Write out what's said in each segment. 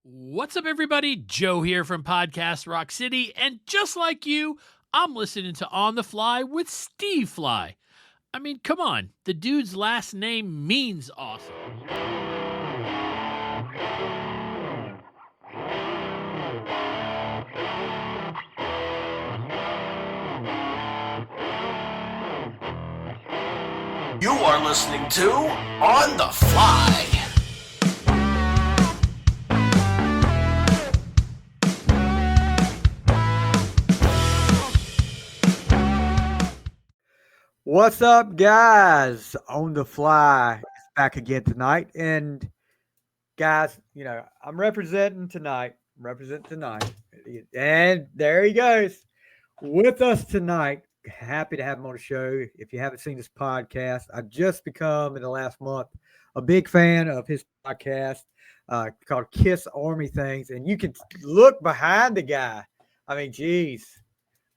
What's up, everybody? Joe here from Podcast Rock City, and just like you, I'm listening to On the Fly with Steve Fly. I mean, come on, the dude's last name means awesome. You are listening to On The Fly. What's up, guys? On the Fly is back again tonight. And guys, I'm representing tonight. And there he goes with us tonight. Happy to have him on the show. If you haven't seen this podcast, I've just become in the last month a big fan of his podcast called Kiss Army Things. And you can look behind the guy. I mean, geez.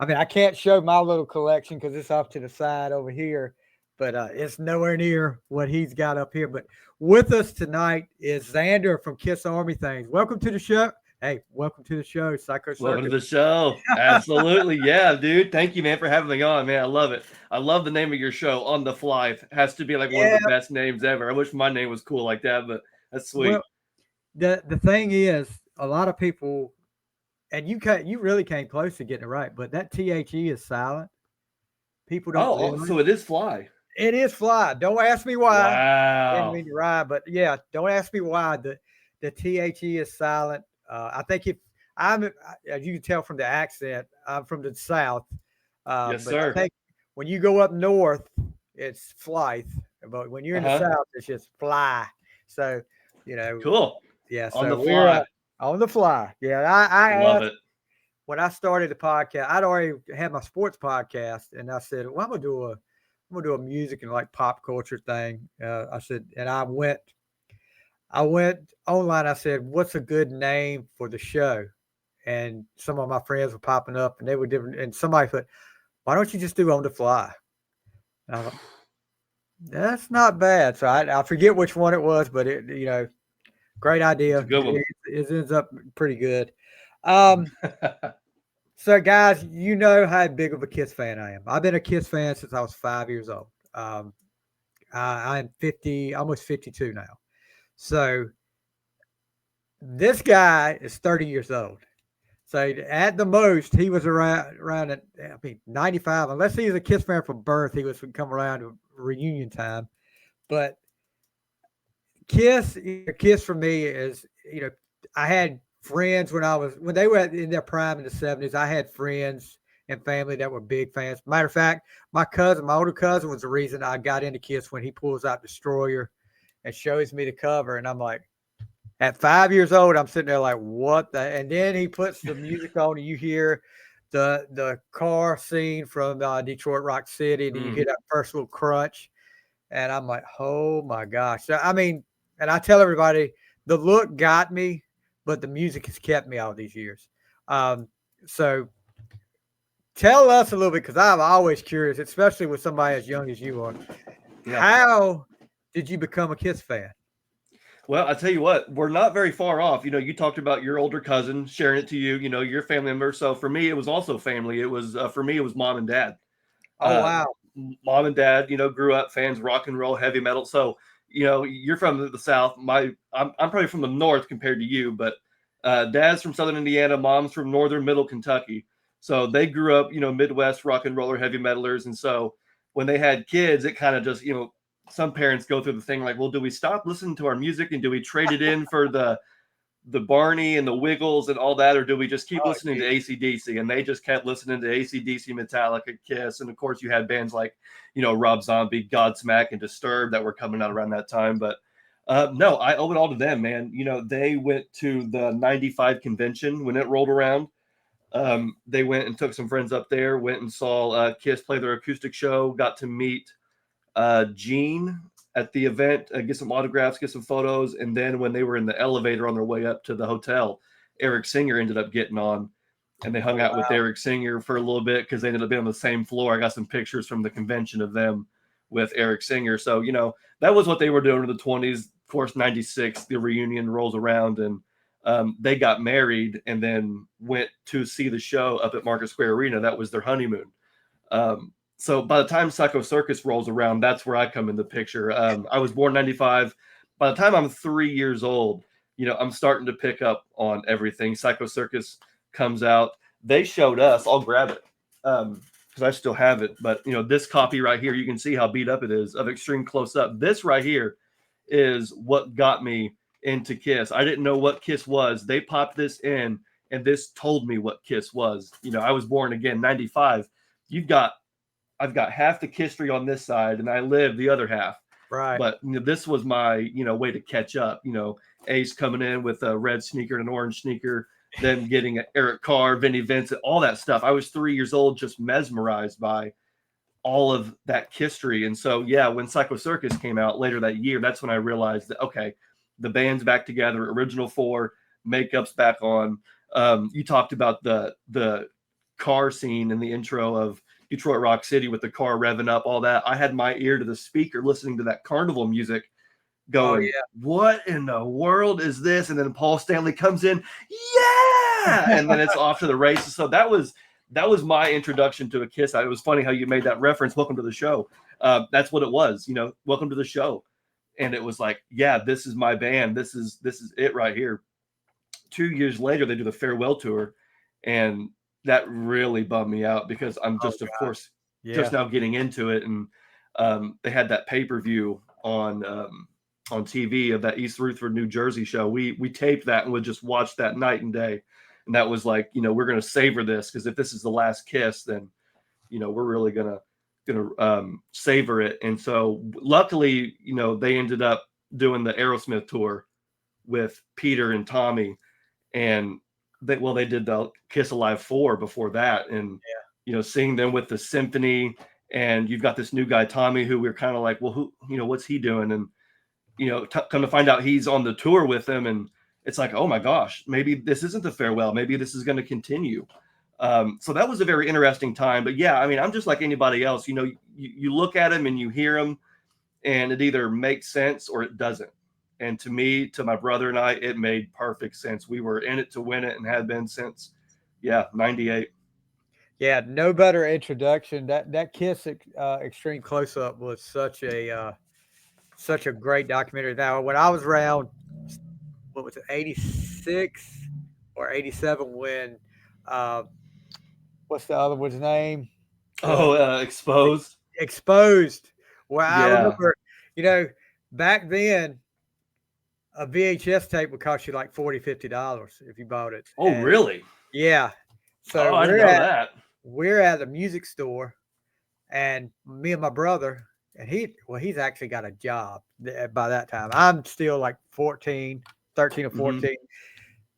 I can't show my little collection because it's off to the side over here, but it's nowhere near what he's got up here. But with us tonight is Xander from Kiss Army Things. Welcome to the show. Hey, welcome to the show, Psycho Circus. Welcome to the show. Absolutely. Yeah, dude. Thank you, man, for having me on, man. I love it. I love the name of your show, On The Flythe. Has to be like one of the best names ever. I wish my name was cool like that, but that's sweet. Well, the thing is, a lot of people, and you really came close to getting it right, but that THE is silent. People don't. So it is Fly. It is Fly. Don't ask me why. Wow. I didn't mean to rhyme, but yeah, don't ask me why the THE is silent. I think as you can tell from the accent, I'm from the South. Yes, but sir. I think when you go up north, it's Flythe, but when you're in the South, it's just Fly. So, Cool. Yeah. So On the Fly. On the Fly. Yeah. I love it. When I started the podcast, I'd already had my sports podcast, and I said, well, I'm gonna do a music and like pop culture thing. I said, and I went online. I said, what's a good name for the show? And some of my friends were popping up, and they were different. And somebody said, why don't you just do On the Fly? And I was like, that's not bad. So I forget which one it was, but it, great idea. It's a good one. It ends up pretty good. So, guys, you know how big of a Kiss fan I am. I've been a Kiss fan since I was 5 years old. I'm 50, almost 52 now. So, this guy is 30 years old. So, at the most, he was around at 95. Unless he was a Kiss fan from birth, he was come around to reunion time. But Kiss for me is, I had friends when they were in their prime in the 70s. I had friends and family that were big fans. Matter of fact, my older cousin was the reason I got into Kiss when he pulls out Destroyer and shows me the cover. And I'm like, at 5 years old, I'm sitting there like, what the? And then he puts the music on and you hear the car scene from Detroit Rock City. And you hear that first little crunch. And I'm like, oh my gosh. So, and I tell everybody, the look got me, but the music has kept me all these years. So tell us a little bit, because I'm always curious, especially with somebody as young as you are. Yeah. How did you become a Kiss fan? Well, I tell you what, we're not very far off. You talked about your older cousin sharing it to you, your family member. So for me, it was also family. It was, for me, it was mom and dad. Oh, wow. Mom and dad, grew up fans, rock and roll, heavy metal. So, you're from the South. I'm probably from the North compared to you, but dad's from Southern Indiana, mom's from Northern Middle Kentucky. So they grew up, Midwest rock and roller, heavy metalers. And so when they had kids, it kind of just, some parents go through the thing like, well, do we stop listening to our music and do we trade it in for the Barney and the Wiggles and all that, or do we just keep listening to AC/DC? And they just kept listening to AC/DC, Metallica, Kiss, and of course you had bands like, Rob Zombie, Godsmack, and Disturbed that were coming out around that time. But no, I owe it all to them, man. They went to the '95 convention when it rolled around. They went and took some friends up there, went and saw Kiss play their acoustic show, got to meet Gene at the event, get some autographs, get some photos. And then when they were in the elevator on their way up to the hotel, Eric Singer ended up getting on, and they hung out with Eric Singer for a little bit because they ended up being on the same floor. I got some pictures from the convention of them with Eric Singer. So, that was what they were doing in the 20s. Of course, 96, the reunion rolls around, and They got married and then went to see the show up at Market Square Arena. That was their honeymoon. So by the time Psycho Circus rolls around, that's where I come in the picture. I was born 95. By the time I'm 3 years old, I'm starting to pick up on everything. Psycho Circus comes out. They showed us. I'll grab it because I still have it. But, this copy right here, you can see how beat up it is of Extreme Close Up. This right here is what got me into Kiss. I didn't know what Kiss was. They popped this in, and this told me what Kiss was. I was born again 95. I've got half the history on this side, and I live the other half. Right. But this was my way to catch up. Ace coming in with a red sneaker and an orange sneaker, then getting Eric Carr, Vinnie Vincent, all that stuff. I was 3 years old, just mesmerized by all of that history. And so, yeah, when Psycho Circus came out later that year, that's when I realized that, okay, the band's back together, original four, makeup's back on. You talked about the car scene in the intro of Detroit Rock City with the car revving up, all that. I had my ear to the speaker listening to that carnival music going, what in the world is this? And then Paul Stanley comes in, yeah! And then it's off to the races. So that was my introduction to a Kiss. It was funny how you made that reference, welcome to the show. That's what it was, welcome to the show. And it was like, yeah, this is my band. This is it right here. 2 years later, they do the farewell tour, and that really bummed me out because I'm just, of course, just now getting into it. And they had that pay-per-view on TV of that East Rutherford, New Jersey show. We taped that and would just watch that night and day. And that was like, we're going to savor this, because if this is the last Kiss, then, we're really going to savor it. And so luckily, they ended up doing the Aerosmith tour with Peter and Tommy, and they did the Kiss Alive 4 before that. And, seeing them with the symphony, and you've got this new guy, Tommy, who we're kind of like, well, who, what's he doing? And, come to find out he's on the tour with them. And it's like, oh my gosh, maybe this isn't the farewell. Maybe this is going to continue. So that was a very interesting time. But yeah, I mean, I'm just like anybody else. You look at them and you hear them, and it either makes sense or it doesn't. And to me, to my brother and I, it made perfect sense. We were in it to win it and have been since, 98. Yeah, no better introduction. That Kiss Extreme Close Up was such a great documentary. Now, when I was around, what was it, 86 or 87, when what's the other one's name? Exposed. Exposed. Well, I remember, back then, a VHS tape would cost you like $40-$50 if you bought it. Oh, really? Yeah. So I didn't know that. We're at a music store, and me and my brother, and he's actually got a job by that time. I'm still like 13 or 14. Mm-hmm.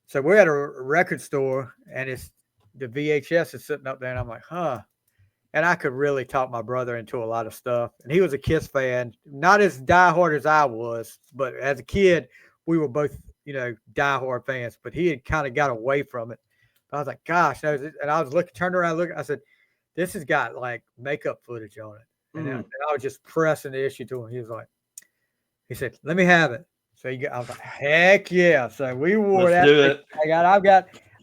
So we're at a record store, and it's the VHS is sitting up there, and I'm like, huh. And I could really talk my brother into a lot of stuff. And he was a Kiss fan, not as diehard as I was, but as a kid, we were both, diehard fans. But he had kind of got away from it. I was like, gosh. And I was turned around, looking. I said, this has got like makeup footage on it. And I was just pressing the issue to him. He said, let me have it. So I was like, heck yeah. So we wore that. Do it.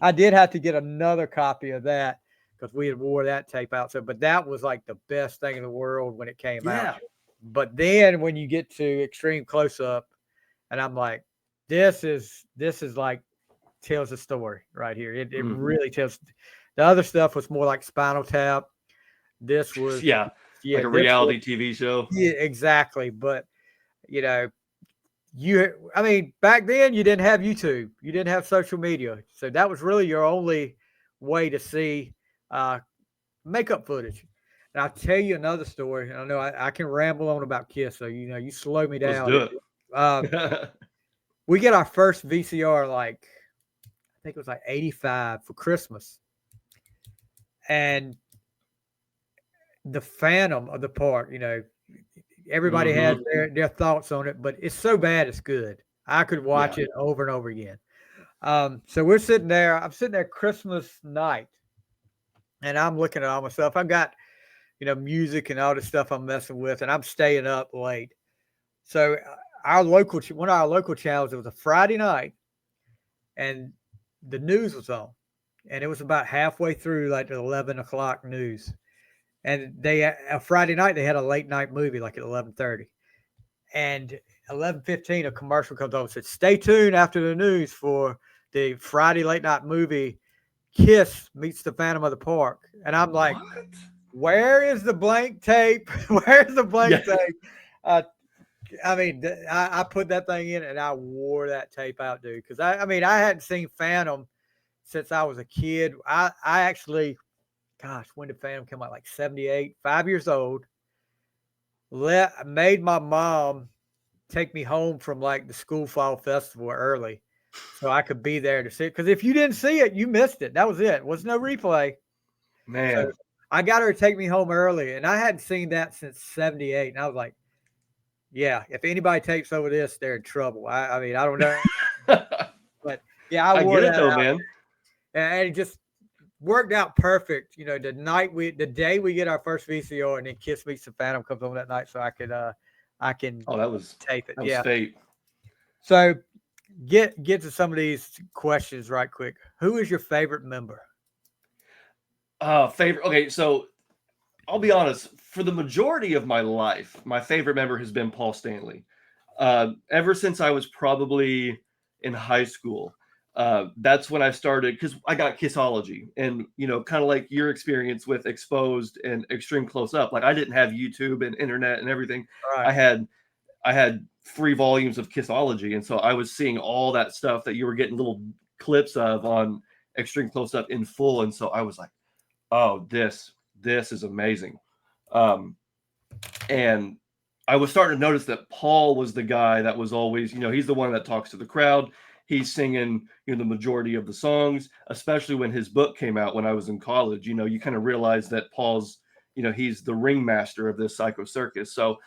I did have to get another copy of that, because we had wore that tape out. So, but that was like the best thing in the world when it came out. But then when you get to Extreme Close Up, and I'm like, this is like tells a story right here. It really tells. The other stuff was more like Spinal Tap. This was like a reality TV show. Yeah, exactly. But back then you didn't have YouTube, you didn't have social media, so that was really your only way to see makeup footage. And I'll tell you another story. I know I can ramble on about Kiss, so you slow me down. Let's do it. We get our first VCR, like I think it was like 85 for Christmas, and the Phantom of the Park. Everybody has their thoughts on it, but it's so bad it's good. I could watch it over and over again. So we're sitting there. I'm sitting there Christmas night, and I'm looking at all my stuff. I've got, music and all the stuff I'm messing with, and I'm staying up late. So one of our local channels, it was a Friday night, and the news was on, and it was about halfway through like the 11 o'clock news, and they a Friday night they had a late night movie like at 11:30, and 11:15 a commercial comes on and said, "Stay tuned after the news for the Friday late night movie, Kiss meets the Phantom of the Park," and I'm like, What? "Where is the blank tape? Where's the blank Yeah. tape?" I mean, I put that thing in and I wore that tape out, dude. Because I mean, I hadn't seen Phantom since I was a kid. I actually, gosh, when did Phantom come out? Like 78, 5 years old. Made my mom take me home from like the school fall festival early so I could be there to see it. Because if you didn't see it, you missed it. That was it. Was no replay. So Man. I got her to take me home early, and I hadn't seen that since 78. And I was like, yeah, if anybody takes over this, they're in trouble. I mean, I don't know. But yeah, I I wore get it that though, out, man. and it just worked out perfect. You know, the day we get our first VCR, and then Kiss Meets the Phantom comes on that night, so I can Oh, tape it. that was Yeah. fate. So get to some of these questions right quick. Who is your favorite member? Favorite. Okay, so I'll be honest. For the majority of my life, my favorite member has been Paul Stanley. Ever since I was probably in high school, that's when I started because I got Kissology, and kind of like your experience with Exposed and Extreme Close Up. Like I didn't have YouTube and internet and everything. Right. I had 3 volumes of Kissology, and so I was seeing all that stuff that you were getting little clips of on Extreme Close Up in full, and so I was like, oh, this is amazing. Um, and I was starting to notice that Paul was the guy that was always, he's the one that talks to the crowd. He's singing, the majority of the songs, especially when his book came out when I was in college. You kind of realize that Paul's, he's the ringmaster of this Psycho Circus. So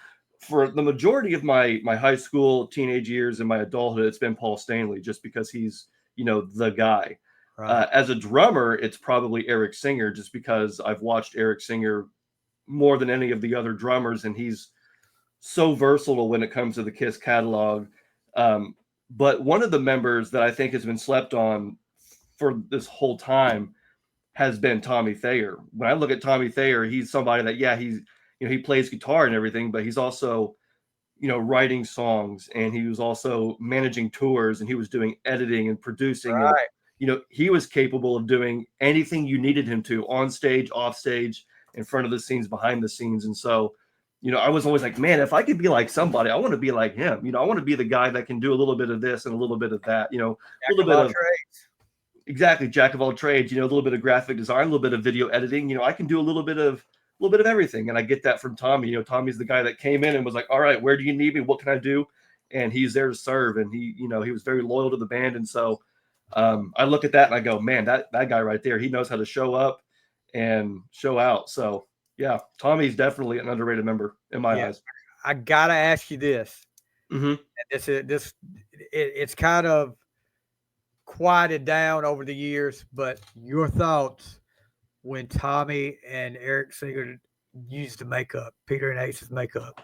for the majority of my high school, teenage years, and my adulthood, it's been Paul Stanley, just because he's, the guy. Right. As a drummer, it's probably Eric Singer, just because I've watched Eric Singer more than any of the other drummers, and he's so versatile when it comes to the Kiss catalog. But one of the members that I think has been slept on for this whole time has been Tommy Thayer. When I look at Tommy Thayer, he's somebody that, yeah, he's, he plays guitar and everything, but he's also, writing songs, and he was also managing tours, and he was doing editing and producing. And, Right. he was capable of doing anything you needed him to, on stage, off stage, in front of the scenes, behind the scenes. And so, I was always like, man, if I could be like somebody, I want to be like him. I want to be the guy that can do a little bit of this and a little bit of that, a Jack little of bit all of trades. exactly jack of all trades, a little bit of graphic design, a little bit of video editing. I can do a little bit of everything. And I get that from Tommy. Tommy's the guy that came in and was like, all right, where do you need me? What can I do? And he's there to serve. And he was very loyal to the band. And so I look at that and I go, man, that guy right there, he knows how to show up and show out. So yeah, Tommy's definitely an underrated member in my eyes. I gotta ask you this. Mm-hmm. It's kind of quieted down over the years, but your thoughts when Tommy and Eric Singer used the makeup, Peter and Ace's makeup.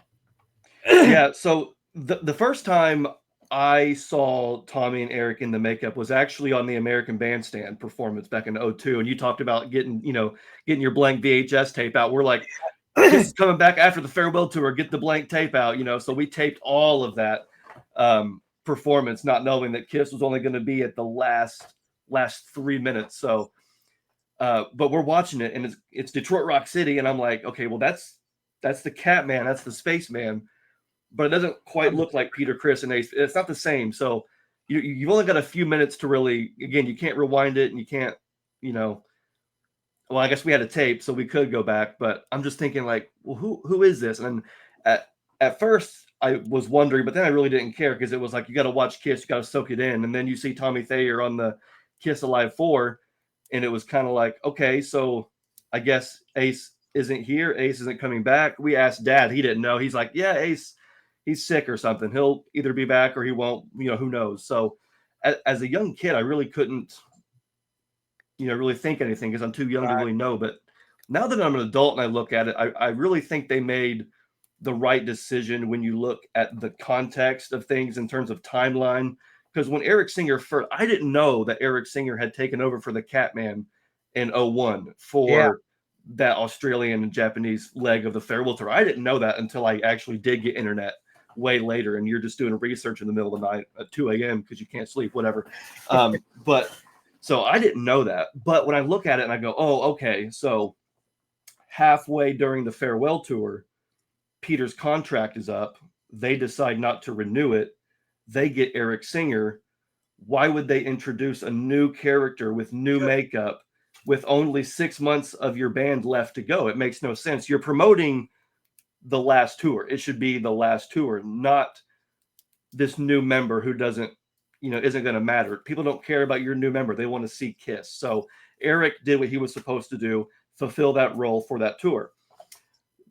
Yeah, so the first time I saw Tommy and Eric in the makeup was actually on the American Bandstand performance back in 2002. And you talked about getting your blank VHS tape out. We're like, Kiss is coming back after the farewell tour, get the blank tape out, so we taped all of that performance, not knowing that Kiss was only going to be at the last 3 minutes. So but we're watching it, and it's Detroit Rock City, and I'm like, okay, well, that's the Catman, that's the Spaceman, but it doesn't quite look like Peter, Chris, and Ace. It's not the same. So you've only got a few minutes to really, again, you can't rewind it, and you can't, well, I guess we had a tape, so we could go back, but I'm just thinking like, well, who is this? And at first I was wondering, but then I really didn't care, because it was like, you got to watch Kiss, you got to soak it in. And then you see Tommy Thayer on the Kiss Alive 4, and it was kind of like, okay, so I guess Ace isn't here. Ace isn't coming back. We asked Dad. He didn't know. He's like, yeah, Ace, he's sick or something. He'll either be back or he won't, who knows. So as a young kid, I really couldn't, really think anything, because I'm too young to really know. But now that I'm an adult and I look at it, I really think they made the right decision when you look at the context of things in terms of timeline. because when Eric Singer first, I didn't know that Eric Singer had taken over for the Catman in 01 for that Australian and Japanese leg of the farewell tour. I didn't know that until I actually did get internet way later, and you're just doing research in the middle of the night at 2 a.m. because you can't sleep, whatever. But so I didn't know that. But when I look at it and I go, oh, okay, so halfway during the farewell tour, Peter's contract is up. They decide not to renew it. They get Eric Singer. Why would they introduce a new character with new makeup with only 6 months of your band left to go? It makes no sense. You're promoting the last tour. It should be the last tour, not this new member who doesn't, isn't going to matter. People don't care about your new member. They want to see Kiss. So Eric did what he was supposed to do, fulfill that role for that tour.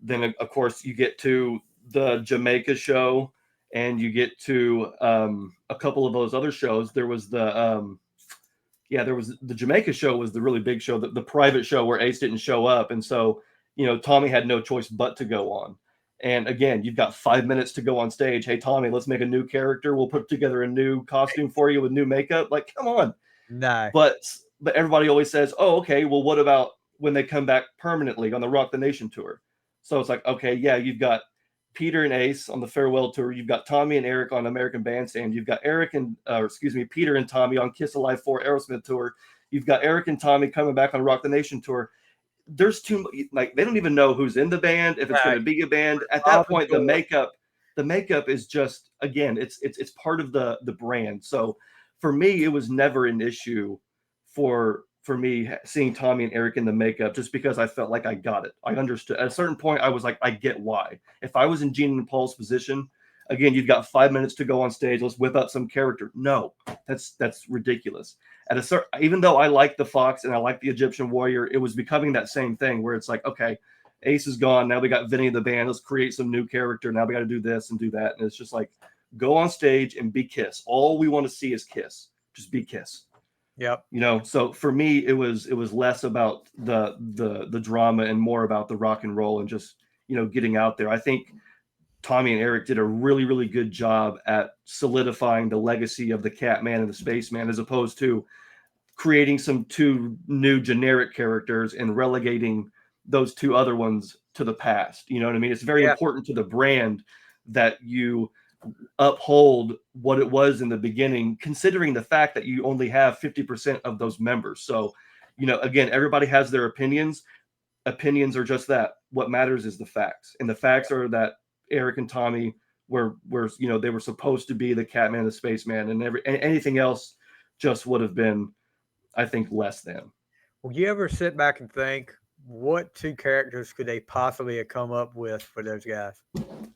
Then, of course, you get to the Jamaica show, and you get to a couple of those other shows. There was the Jamaica show was the really big show, the private show where Ace didn't show up. And so, Tommy had no choice but to go on. And again, you've got 5 minutes to go on stage. Hey, Tommy, let's make a new character. We'll put together a new costume for you with new makeup. Like, come on. No. But everybody always says, oh, okay, well, what about when they come back permanently on the Rock the Nation tour? So it's like, okay, yeah, you've got Peter and Ace on the farewell tour. You've got Tommy and Eric on American Bandstand. You've got Peter and Tommy on Kiss Alive 4 Aerosmith tour. You've got Eric and Tommy coming back on Rock the Nation tour. There's too they don't even know who's in the band, if it's going to be a band. At that point, the makeup is just, again, it's part of the brand. So for me, it was never an issue for me seeing Tommy and Eric in the makeup, just because I felt like I got it. I understood. At a certain point, I was like, I get why. If I was in Gene and Paul's position, again, you've got 5 minutes to go on stage. Let's whip up some character. No, that's ridiculous. Even though I like the Fox and I like the Egyptian Warrior, it was becoming that same thing where it's like, okay, Ace is gone. Now we got Vinny in the band. Let's create some new character. Now we got to do this and do that. And it's just like, go on stage and be Kiss. All we want to see is Kiss. Just be Kiss. Yep. So for me, it was less about the drama and more about the rock and roll and just, getting out there. I think Tommy and Eric did a really, really good job at solidifying the legacy of the Catman and the Spaceman, as opposed to creating some two new generic characters and relegating those two other ones to the past. You know what I mean? It's very important to the brand that you uphold what it was in the beginning, considering the fact that you only have 50% of those members. So, again, everybody has their opinions. Opinions are just that. What matters is the facts. And the facts are that Eric and Tommy were they were supposed to be the Catman and the Spaceman, and anything else just would have been, I think, less than. Will you ever sit back and think, what two characters could they possibly have come up with for those guys?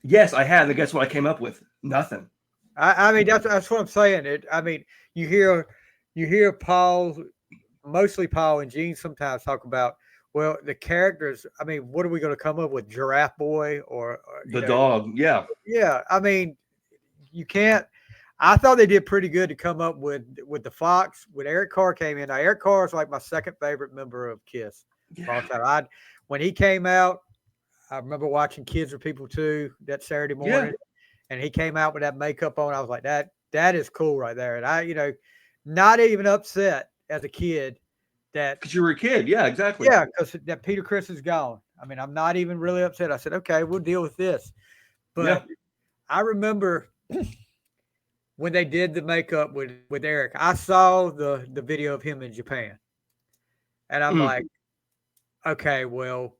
Yes, I had. And guess what I came up with? Nothing. I mean, that's what I'm saying. You hear Paul, mostly Paul and Gene sometimes talk about, well, the characters. I mean, what are we going to come up with? Giraffe Boy or the dog? Yeah. Yeah. I mean, you can't. I thought they did pretty good to come up with the Fox. When Eric Carr came in, now Eric Carr is like my second favorite member of Kiss. Yeah. When he came out, I remember watching Kids Are People Too that Saturday morning, and he came out with that makeup on. I was like, that is cool right there. And I, not even upset as a kid that because you were a kid. Yeah, exactly. Yeah, because that Peter Criss is gone. I mean, I'm not even really upset. I said, okay, we'll deal with this. But I remember when they did the makeup with Eric, I saw the video of him in Japan, and I'm like, okay, well,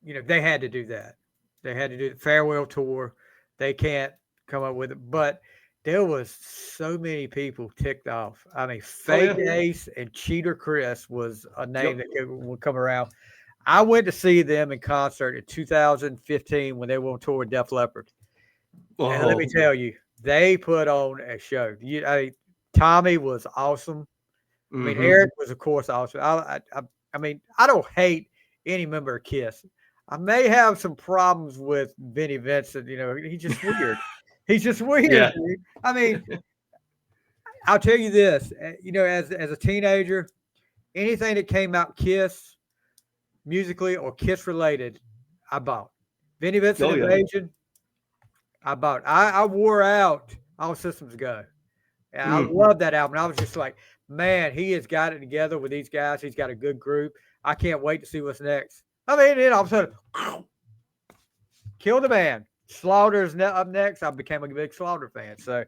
they had to do that. They had to do the farewell tour. They can't come up with it. But there was so many people ticked off. I mean, Fake Ace and Cheater Chris was a name that would come around. I went to see them in concert in 2015 when they were on tour with Def Leppard. Oh. And let me tell you, they put on a show. Tommy was awesome. I mean, Eric was, of course, awesome. I mean, I don't hate any member of Kiss. I may have some problems with Vinnie Vincent. He's just weird. He's just weird. Yeah. Dude. I mean, I'll tell you this. As a teenager, anything that came out Kiss musically or Kiss related, I bought. Vinnie Vincent Invasion, I bought. I wore out All Systems Go. And I love that album. And I was just like, man, he has got it together with these guys. He's got a good group. I can't wait to see what's next. I mean, then all of a sudden, kill the band. Slaughter's up next. I became a big Slaughter fan. So,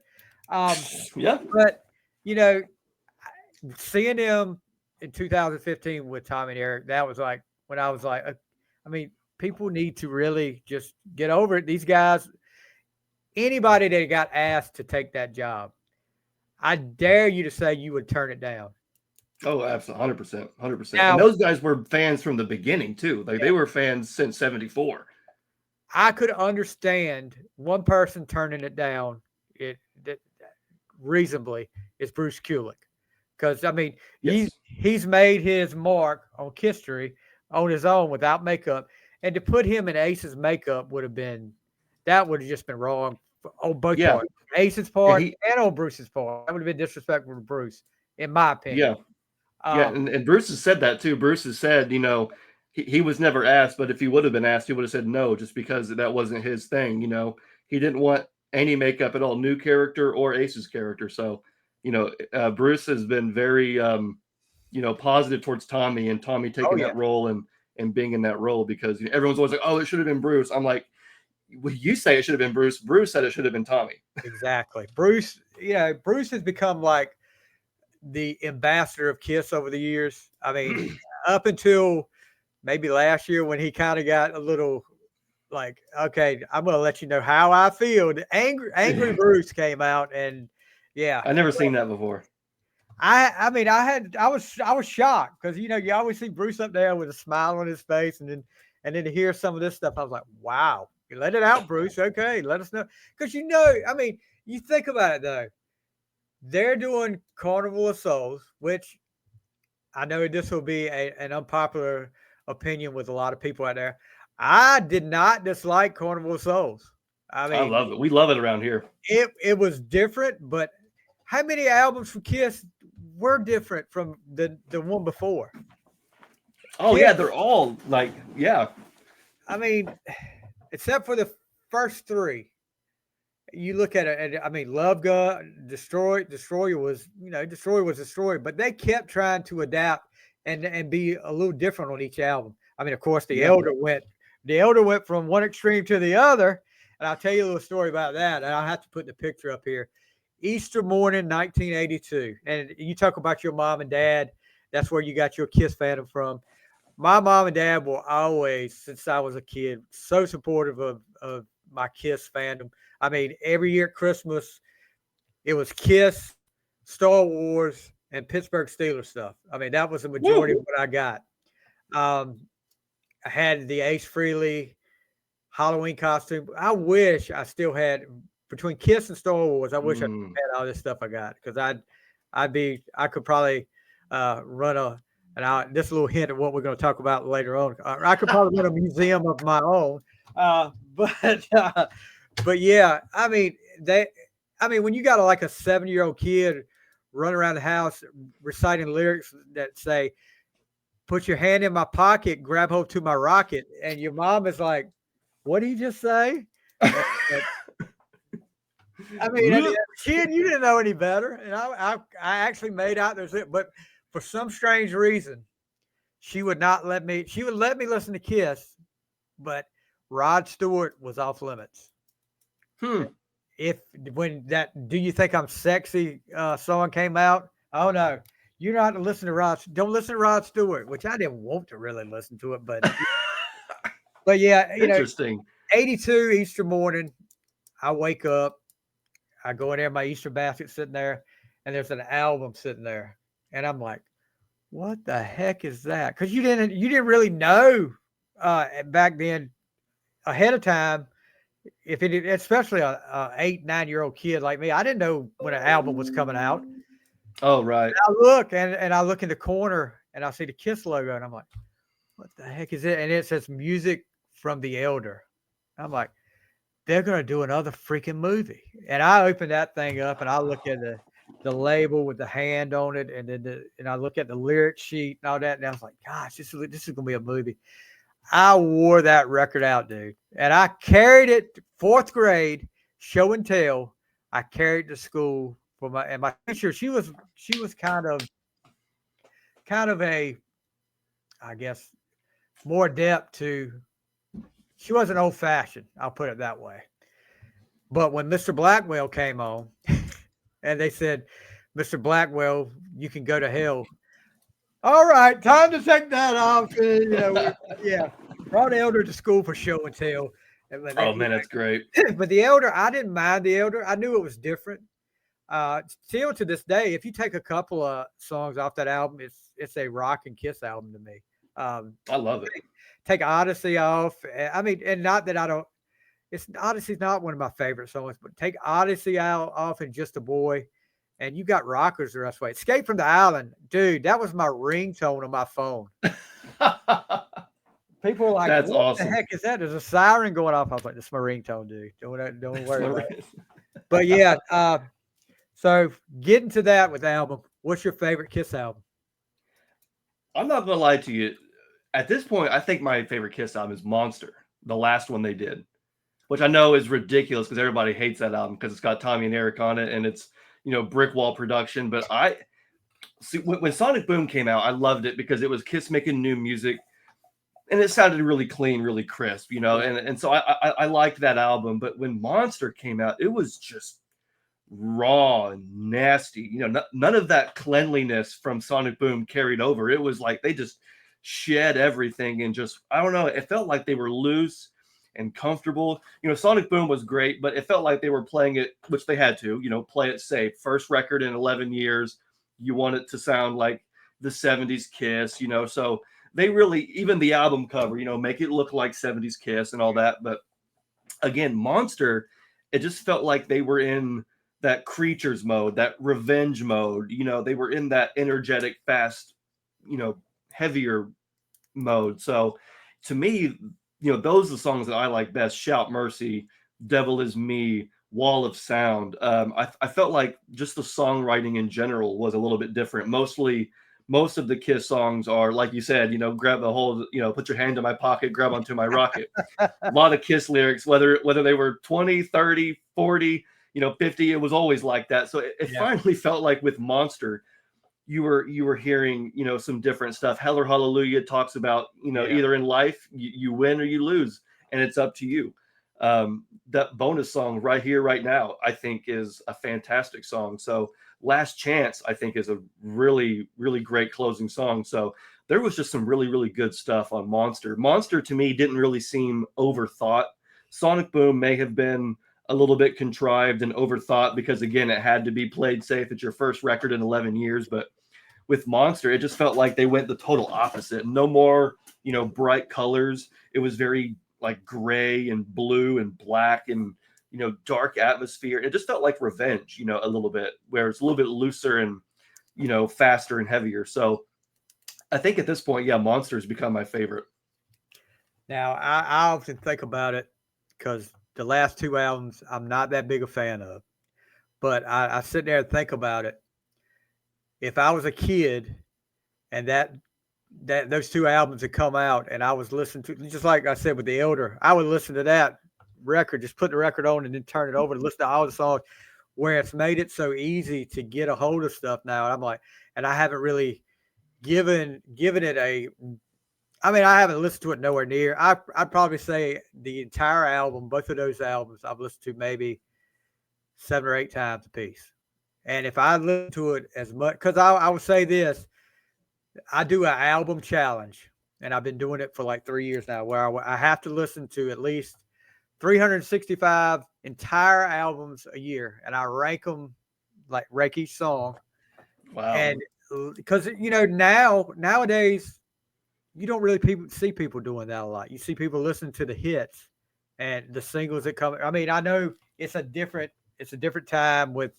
Yeah. but you know, seeing them in 2015 with Tommy and Eric, that was like when I was like, I mean, people need to really just get over it. These guys, anybody that got asked to take that job, I dare you to say you would turn it down. Oh, absolutely, 100%, 100%. Now, And those guys were fans from the beginning too. Like they were fans since '74. I could understand one person turning it down. Reasonably is Bruce Kulick, because I mean he's made his mark on history on his own without makeup, and to put him in Ace's makeup would have just been wrong on both parts, Ace's part and on Bruce's part. That would have been disrespectful to Bruce, in my opinion. And Bruce has said that too. Bruce has said, you know, he was never asked, but if he would have been asked, he would have said no, just because that wasn't his thing. You know, he didn't want any makeup at all, new character or Ace's character. So, you know, Bruce has been very, you know, positive towards Tommy and Tommy taking that role and being in that role, because you know, everyone's always like, oh, it should have been Bruce. I'm like, well, you say it should have been Bruce. Bruce said it should have been Tommy. Exactly. Bruce, you know, Bruce has become like the ambassador of Kiss over the years. I mean, up until maybe last year when he kind of got a little like, okay, I'm going to let you know how I feel. The angry Bruce came out, and I never seen that before. I mean, I was shocked, because you know you always see Bruce up there with a smile on his face, and then to hear some of this stuff, I was like, wow, you let it out, Bruce. Okay, let us know, because you know, I mean, you think about it though, they're doing Carnival of Souls, which I know this will be an unpopular opinion with a lot of people out there. I did not dislike Carnival of Souls. I mean, I love it. We love it around here. It was different, but how many albums from Kiss were different from the one before? Oh, Kiss, yeah, they're all like, yeah. I mean, except for the first three. You look at it, and I mean, Love Gun, Destroyer was, you know, Destroyer was Destroyer, but they kept trying to adapt and be a little different on each album. I mean, of course, the Elder went from one extreme to the other, and I'll tell you a little story about that, and I'll have to put the picture up here. Easter morning, 1982, and you talk about your mom and dad. That's where you got your Kiss fandom from. My mom and dad were always, since I was a kid, so supportive of my Kiss fandom. I mean, every year at Christmas, it was Kiss, Star Wars, and Pittsburgh Steelers stuff. I mean, that was the majority of what I got. I had the Ace Frehley Halloween costume. I wish I still had, between Kiss and Star Wars, I wish I had all this stuff I got, because I could probably run this little hint of what we're going to talk about later on. I could probably run a museum of my own. But yeah, I mean, when you got like a 7-year-old kid running around the house reciting lyrics that say, "Put your hand in my pocket, grab hold to my rocket," and your mom is like, "What did he just say?" I mean, as a kid, you didn't know any better, and I actually made out there's it, but for some strange reason, she would not let me. She would let me listen to Kiss, but Rod Stewart was off limits. When that "Do You Think I'm Sexy" song came out, oh no, you're not to listen to Rod. Don't listen to Rod Stewart, which I didn't want to really listen to it, but yeah, you Interesting. know, 82 Easter morning, I wake up, I go in there, my Easter basket sitting there, and there's an album sitting there, and I'm like, what the heck is that? Because you didn't really know back then ahead of time. If it, especially a 8-9-year-old kid like me, I didn't know when an album was coming out. Oh, right. And I look in the corner and I see the Kiss logo, and I'm like, what the heck is it? And it says "Music from the Elder." I'm like, they're going to do another freaking movie. And I open that thing up and I look at the label with the hand on it. And then I look at the lyric sheet and all that. And I was like, gosh, this is going to be a movie. I wore that record out, dude. And I carried it 4th grade, show and tell. I carried it to school for my teacher. She was kind of a, I guess, more adept to. She wasn't old fashioned. I'll put it that way. But when Mr. Blackwell came on, and they said, "Mr. Blackwell, you can go to hell." All right, time to take that off. Yeah, brought Elder to school for show and tell. Oh man, that's great. But the Elder, I didn't mind the Elder. I knew it was different. Still to this day, if you take a couple of songs off that album, it's a rock and Kiss album to me. I love it. Take Odyssey off. I mean, and not that I don't. It's Odyssey's not one of my favorite songs, but take Odyssey out off and Just a Boy, and you got Rockers the rest of the way. Escape from the Island, dude. That was my ringtone on my phone. People are like, That's "What awesome. the heck is that?" There's a siren going off. I was like, "This is my ringtone, dude. Don't worry about it." But yeah, so getting to that with the album, what's your favorite Kiss album? I'm not gonna lie to you. At this point, I think my favorite Kiss album is Monster, the last one they did, which I know is ridiculous because everybody hates that album because it's got Tommy and Eric on it and it's brick wall production. But I see when Sonic Boom came out, I loved it because it was Kiss making new music and it sounded really clean, really crisp, and so I liked that album. But when Monster came out, it was just raw and nasty. None of that cleanliness from Sonic Boom carried over. It was like they just shed everything and just, I don't know, it felt like they were loose and comfortable. Sonic Boom was great, but it felt like they were playing it, which they had to, play it safe. First record in 11 years. You want it to sound like the 70s Kiss, so they really, even the album cover, make it look like 70s Kiss and all that. But again, Monster, it just felt like they were in that Creatures mode, that revenge mode. They were in that energetic, fast, heavier mode. So to me, those are the songs that I like best. Shout Mercy, Devil Is Me, Wall of Sound. I felt like just the songwriting in general was a little bit different. Most of the Kiss songs are, like you said, grab a hold, put your hand in my pocket, grab onto my rocket. A lot of Kiss lyrics, whether they were 20, 30, 40, 50, it was always like that. So it finally felt like with Monster, you were hearing, some different stuff. Hell or Hallelujah talks about, either in life you win or you lose, and it's up to you. That bonus song Right Here, Right Now, I think is a fantastic song. So Last Chance, I think, is a really, really great closing song. So there was just some really, really good stuff on Monster. Monster to me didn't really seem overthought. Sonic Boom may have been a little bit contrived and overthought because, again, it had to be played safe. It's your first record in 11 years. But with Monster, it just felt like they went the total opposite. No more, bright colors. It was very like gray and blue and black and, dark atmosphere. It just felt like Revenge, a little bit, where it's a little bit looser and, faster and heavier. So I think at this point, Monster's become my favorite. Now, I often think about it because the last two albums I'm not that big a fan of, but I sit there and think about it. If I was a kid and that those two albums had come out and I was listening to, just like I said with the Elder, I would listen to that record, just put the record on and then turn it over and listen to all the songs, where it's made it so easy to get a hold of stuff now. And I'm like, and I haven't really given it a, I mean, I haven't listened to it nowhere near. I'd probably say the entire album, both of those albums, I've listened to maybe 7 or 8 times a piece. And if I listen to it as much, because I would say this, I do an album challenge, and I've been doing it for like 3 years now, where I have to listen to at least 365 entire albums a year, and I rank them, like rank each song. Wow. And because nowadays you don't really see people doing that a lot. You see people listen to the hits and the singles that come. I mean, I know it's a different time with,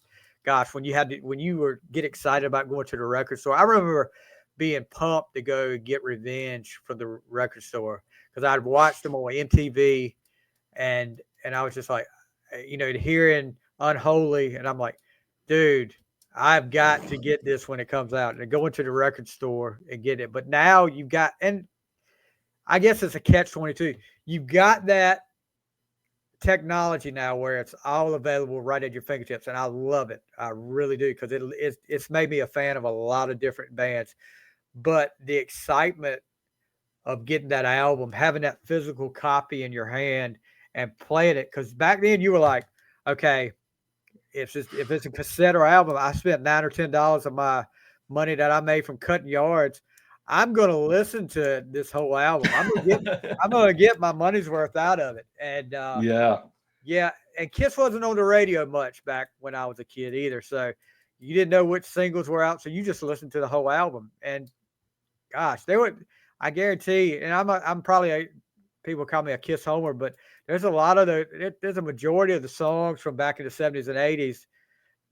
gosh, when you were get excited about going to the record store. I remember being pumped to go get Revenge from the record store because I'd watched them on MTV, and I was just like, hearing Unholy, and I'm like, dude, I've got to get this when it comes out, and go into the record store and get it. But now you've got, and I guess it's a catch-22. You've got that technology now where it's all available right at your fingertips, and I love it. I really do because it's made me a fan of a lot of different bands. But the excitement of getting that album, having that physical copy in your hand and playing it, because back then you were like, okay, if it's a cassette or album, I spent $9 or $10 of my money that I made from cutting yards. I'm gonna listen to this whole album. I'm gonna get my money's worth out of it. And Yeah. yeah, and Kiss wasn't on the radio much back when I was a kid either. So you didn't know which singles were out, so you just listened to the whole album. And gosh, they would. I guarantee, and I'm probably people call me a Kiss homer, but there's a lot of there's a majority of the songs from back in the 70s and 80s.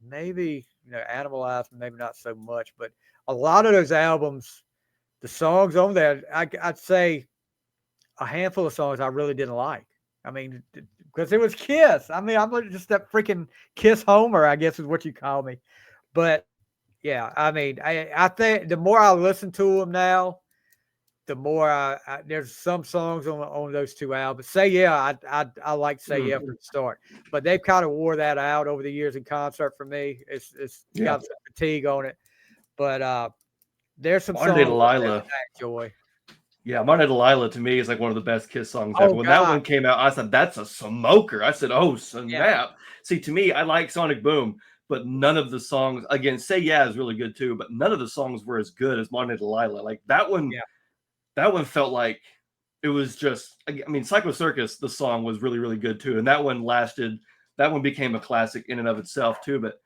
Maybe Animalized, maybe not so much, but a lot of those albums, the songs on there, I'd say a handful of songs I really didn't like. I mean, because it was Kiss. I mean, I'm just that freaking Kiss homer, I guess is what you call me. But yeah, I mean, I think the more I listen to them now, the more there's some songs on those two albums. Say Yeah, I like Say Yeah from the start, but they've kind of wore that out over the years in concert for me. It's got some fatigue on it, but there's some Modern Day songs that Delilah. I enjoy. Yeah, Modern Day Delilah to me is like one of the best Kiss songs ever. Oh When that God, one came out, I said, that's a smoker. I said, oh, snap. yeah, See, to me, I like Sonic Boom, but none of the songs, again, Say Yeah is really good too, but none of the songs were as good as Modern Day Delilah. Like that one, yeah, that one felt like it was just, I mean, Psycho Circus, the song was really, really good too. And that one became a classic in and of itself too. But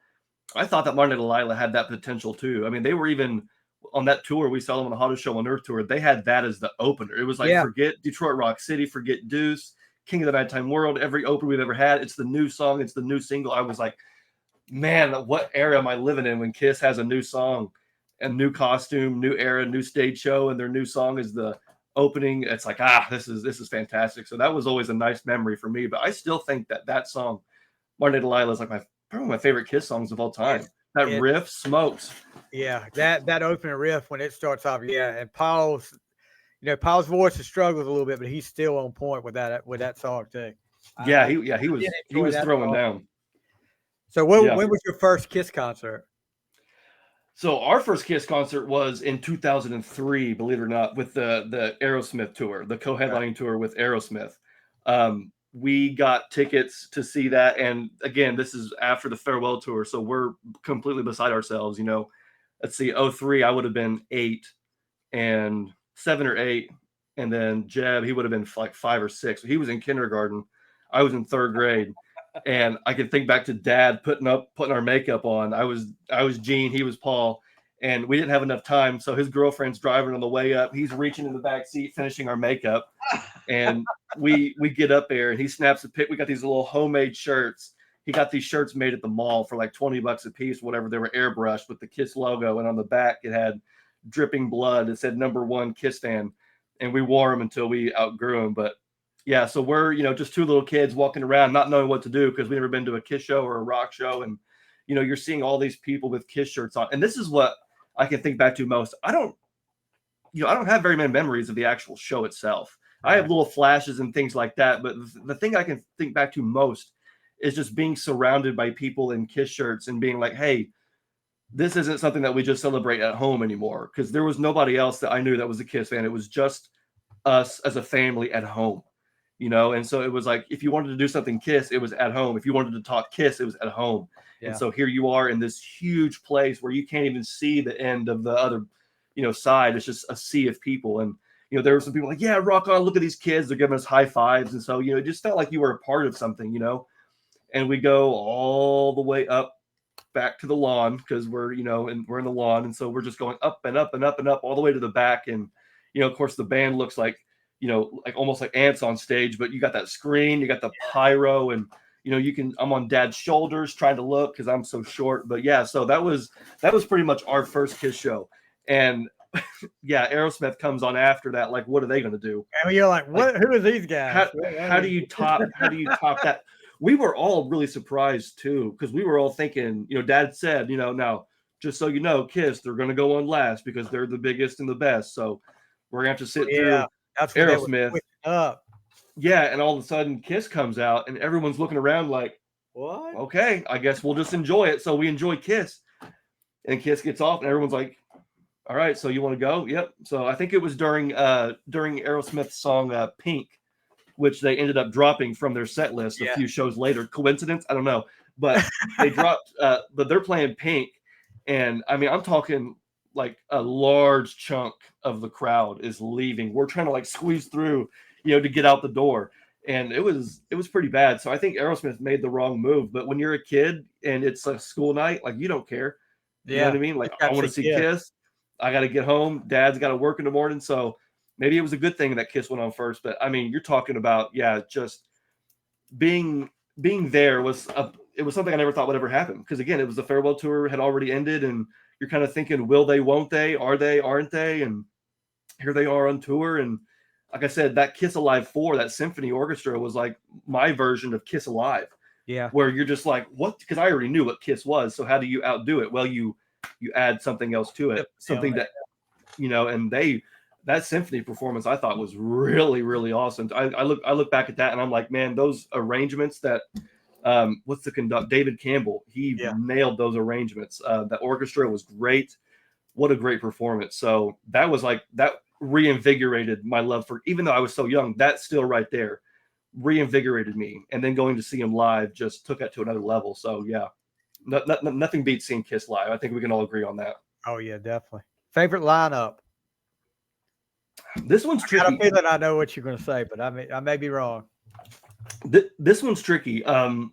I thought that Modern Day Delilah had that potential too. I mean, they were even on that tour, we saw them on the Hottest Show on Earth tour. They had that as the opener. It was like, yeah. forget Detroit Rock City, forget Deuce, King of the Nighttime World, every opener we've ever had. It's the new song. It's the new single. I was like, man, what era am I living in when Kiss has a new song, a new costume, new era, new stage show, and their new song is the opening. It's like, this is fantastic. So that was always a nice memory for me. But I still think that song, Modern Day Delilah, is like probably my favorite Kiss songs of all time. That riff smokes. Yeah, that opening riff when it starts off, yeah, and Paul's voice has struggled a little bit, but he's still on point with that song too. Yeah, he was throwing down. So when was your first Kiss concert? So our first Kiss concert was in 2003, believe it or not, with the Aerosmith tour, the co-headlining tour with Aerosmith. We got tickets to see that, and again, this is after the farewell tour, so we're completely beside ourselves. Let's see, 03, I would have been 8 and 7 or 8, and then Jeb, he would have been like 5 or 6. He was in kindergarten, I was in 3rd grade. And I can think back to Dad putting our makeup on. I was Gene, he was Paul, and we didn't have enough time. So his girlfriend's driving on the way up. He's reaching in the back seat, finishing our makeup, and we get up there, and he snaps a pic. We got these little homemade shirts. He got these shirts made at the mall for like $20 a piece, whatever. They were airbrushed with the Kiss logo, and on the back it had dripping blood. It said #1 Kiss fan, and we wore them until we outgrew them. But yeah, so we're, just two little kids walking around, not knowing what to do because we've never been to a Kiss show or a rock show. And, you're seeing all these people with Kiss shirts on. And this is what I can think back to most. I don't have very many memories of the actual show itself. I have little flashes and things like that. But the thing I can think back to most is just being surrounded by people in Kiss shirts and being like, hey, this isn't something that we just celebrate at home anymore. Because there was nobody else that I knew that was a Kiss fan. It was just us as a family at home. And so it was like, if you wanted to do something Kiss, it was at home. If you wanted to talk Kiss, it was at home. Yeah. And so here you are in this huge place where you can't even see the end of the other, side. It's just a sea of people. And, there were some people like, yeah, rock on. Look at these kids. They're giving us high fives. And so, it just felt like you were a part of something, and we go all the way up back to the lawn because we're, and we're in the lawn. And so we're just going up and up and up and up all the way to the back. And, of course, the band looks like, like almost like ants on stage, but you got that screen, you got the pyro, and I'm on Dad's shoulders trying to look because I'm so short. But yeah, so that was pretty much our first Kiss show. And yeah, Aerosmith comes on after that. Like, what are they going to do? And you're like, what? Who are these guys? How do you top that? We were all really surprised too because we were all thinking, Dad said, now just so you know, Kiss, they're going to go on last because they're the biggest and the best. So we're going to have to sit through. That's Aerosmith. yeah, and all of a sudden Kiss comes out, and everyone's looking around like, What? okay, I guess we'll just enjoy it. So we enjoy Kiss, and Kiss gets off, and everyone's like, all right, so you want to go? Yep. So I think it was during Aerosmith's song Pink, which they ended up dropping from their set list a Yeah. few shows later. Coincidence? I don't know. But they dropped, but they're playing Pink. And I mean, I'm talking like a large chunk of the crowd is leaving. We're trying to like squeeze through, to get out the door. And it was pretty bad. So I think Aerosmith made the wrong move. But when you're a kid and it's a school night, like you don't care. You know what I mean? Like I want to see Kiss. I got to get home. Dad's got to work in the morning. So maybe it was a good thing that Kiss went on first. But I mean, you're talking about, just being there it was something I never thought would ever happen. Because again, it was the farewell tour had already ended, and you're kind of thinking, will they, won't they, are they, aren't they? And here they are on tour. And like I said, that Kiss Alive 4, that symphony orchestra was like my version of Kiss Alive. Yeah. Where you're just like, what? Because I already knew what Kiss was. So how do you outdo it? Well, you add something else to it, something that, and that symphony performance I thought was really, really awesome. I look back at that and I'm like, man, those arrangements that, what's the conduct? David Campbell, he nailed those arrangements. The orchestra was great. What a great performance. So that was like, that reinvigorated my love for, even though I was so young, that still right there reinvigorated me. And then going to see him live just took it to another level. So yeah, nothing beats seeing Kiss live. I think we can all agree on that. Oh yeah, definitely. Favorite lineup? This one's tricky. I got a feeling I know what you're going to say, but I may be wrong. This one's tricky because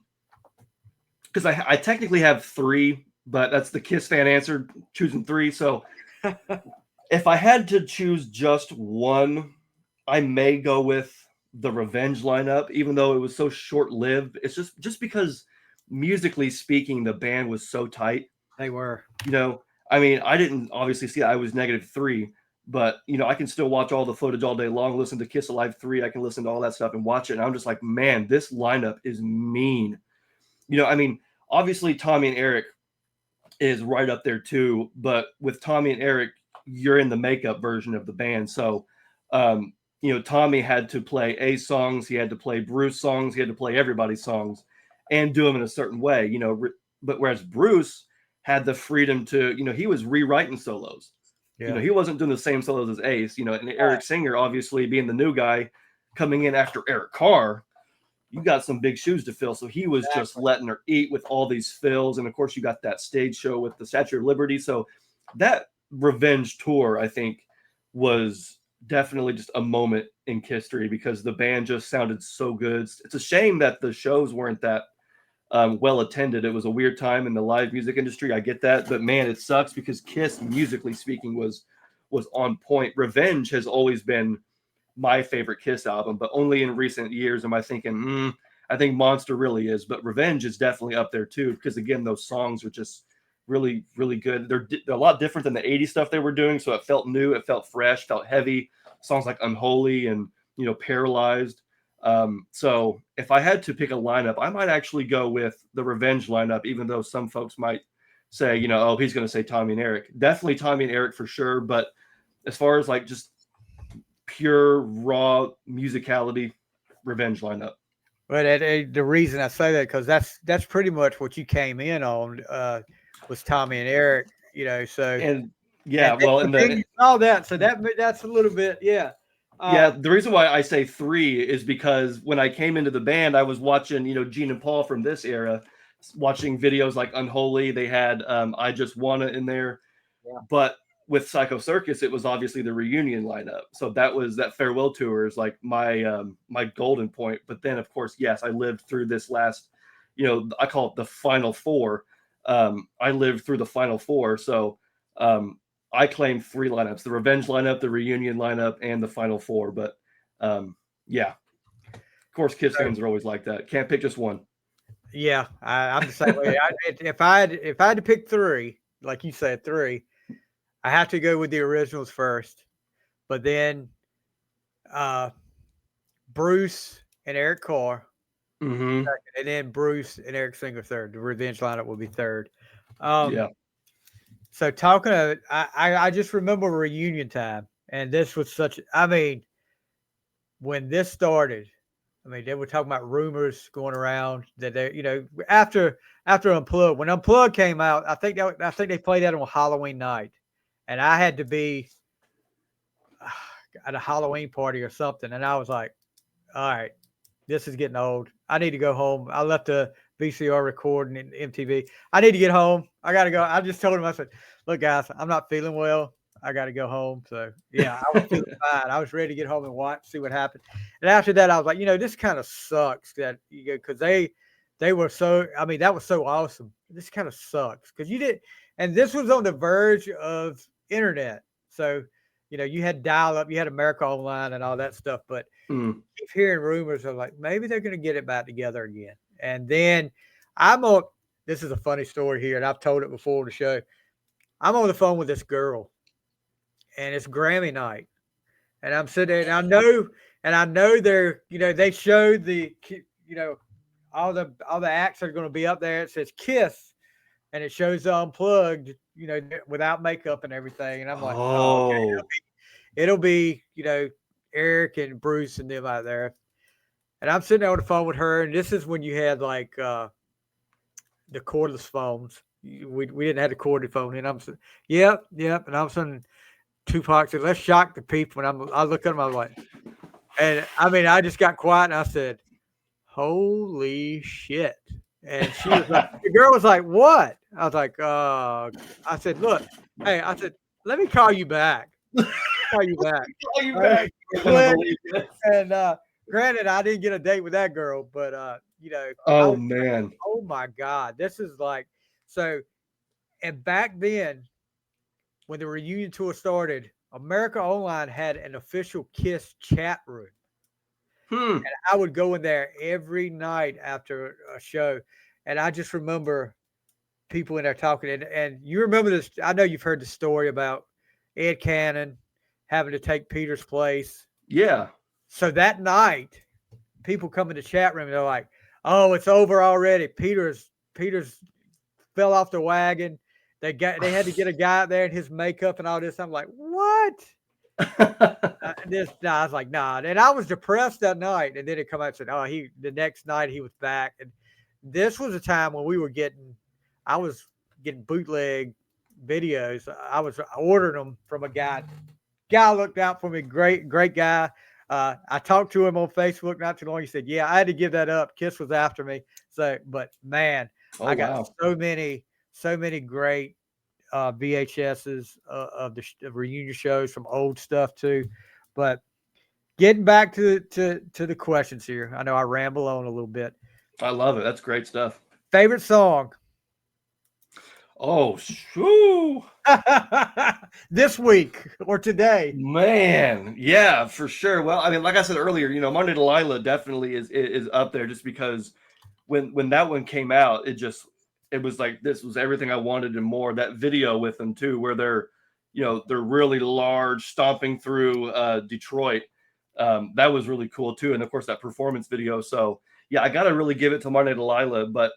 I technically have 3, but that's the Kiss fan answer, choosing 3. So if I had to choose just one, I may go with the Revenge lineup, even though it was so short-lived. It's just because musically speaking, the band was so tight. They were. I mean, I didn't obviously see it. I was -3. But, I can still watch all the footage all day long, listen to Kiss Alive 3. I can listen to all that stuff and watch it. And I'm just like, man, this lineup is mean. I mean, obviously Tommy and Eric is right up there too. But with Tommy and Eric, you're in the makeup version of the band. So, Tommy had to play A songs. He had to play Bruce songs. He had to play everybody's songs and do them in a certain way, But whereas Bruce had the freedom to, he was rewriting solos. Yeah. He wasn't doing the same solos as Ace, and Eric Singer, obviously being the new guy coming in after Eric Carr, you got some big shoes to fill. So he was just letting her eat with all these fills. And of course you got that stage show with the Statue of Liberty. So that Revenge tour, I think, was definitely just a moment in history because the band just sounded so good. It's a shame that the shows weren't that well attended. It was a weird time in the live music industry. I get that, but man, it sucks because Kiss, musically speaking, was on point. Revenge has always been my favorite Kiss album, but only in recent years am I thinking, I think Monster really is, but Revenge is definitely up there too because again, those songs are just really, really good. They're a lot different than the 80s stuff they were doing, so it felt new, it felt fresh, felt heavy. Songs like Unholy and Paralyzed. So if I had to pick a lineup, I might actually go with the Revenge lineup, even though some folks might say, oh, he's going to say Tommy and Eric. Definitely Tommy and Eric for sure. But as far as like just pure raw musicality, Revenge lineup. But the reason I say that because that's pretty much what you came in on was Tommy and Eric. So and you saw that, so that's a little bit, yeah. The reason why I say 3 is because when I came into the band, I was watching, Gene and Paul from this era, watching videos like Unholy. They had I Just Wanna in there. Yeah. But with Psycho Circus, it was obviously the reunion lineup. So that farewell tour is like my my golden point. But then, of course, yes, I lived through this last, I call it the Final Four. I lived through the Final Four. So I claim 3 lineups: the Revenge lineup, the reunion lineup, and the Final Four. But yeah, of course, Kiss fans are always like that. Can't pick just one. Yeah, I'm the same way. If I had to pick 3, like you said, 3, I have to go with the originals first, but then Bruce and Eric Carr, Mm-hmm. second, and then Bruce and Eric Singer third. The Revenge lineup will be third. Yeah. So talking of, I just remember reunion time, and this was when this started, I mean, they were talking about rumors going around that they, after Unplugged, when Unplugged came out, I think they played that on Halloween night, and I had to be at a Halloween party or something, and I was like, all right, this is getting old. I need to go home. I left the VCR recording in MTV. I need to get home. I got to go. I just told him, I said, look, guys, I'm not feeling well. I got to go home. So, yeah, I was feeling fine. I was ready to get home and watch, see what happened. And after that, I was like, this kind of sucks that, because they were so, I mean, that was so awesome. This kind of sucks because you did. And this was on the verge of internet. So, you had dial up, you had America Online and all that stuff, but keep hearing rumors of like maybe they're going to get it back together again. And then this is a funny story here, and I've told it before on the show. I'm on the phone with this girl, and it's Grammy night, and I'm sitting there, and I know they're, they showed the, all the acts are going to be up there. It says Kiss, and it shows the Unplugged, without makeup and everything. And I'm like, oh, okay, it'll be, Eric and Bruce and them out there. And I'm sitting there on the phone with her, and this is when you had like the cordless phones. We didn't have the corded phone, and I'm saying, yep. And I'm saying, Tupac said, "Let's shock the people." And I look at him, I was like, and I mean, I just got quiet, and I said, "Holy shit!" And she was like, the girl was like, "What?" I was like, I said, "Look, hey," I said, "Let me call you back." Call you back. And granted, I didn't get a date with that girl, but oh man, like, oh my God, this is like so. And back then, when the reunion tour started, America Online had an official Kiss chat room, and I would go in there every night after a show, and I just remember people in there talking. And you remember this? I know you've heard the story about Ed Cannon having to take Peter's place. Yeah. So that night, people come in the chat room and they're like, "Oh, it's over already. Peter's fell off the wagon. They had to get a guy out there in his makeup and all this." I'm like, "What?" I was like, "Nah." And I was depressed that night. And then it come out and said, "Oh, the next night he was back." And this was a time when I was getting bootleg videos. I was ordering them from a guy. Guy looked out for me. Great guy. I talked to him on Facebook not too long. He said, "Yeah, I had to give that up. Kiss was after me." So, but man, I got so many great VHSs of the reunion shows from old stuff too. But getting back to the questions here, I know I ramble on a little bit. I love it. That's great stuff. Favorite song? Oh, shoo. This week or today? Man, yeah, for sure. Well, I mean, like I said earlier, Monday Delilah definitely is up there just because when that one came out, it was like this was everything I wanted and more. That video with them too, where they're really large, stomping through Detroit. That was really cool too, and of course that performance video. So yeah, I gotta really give it to Monday Delilah, but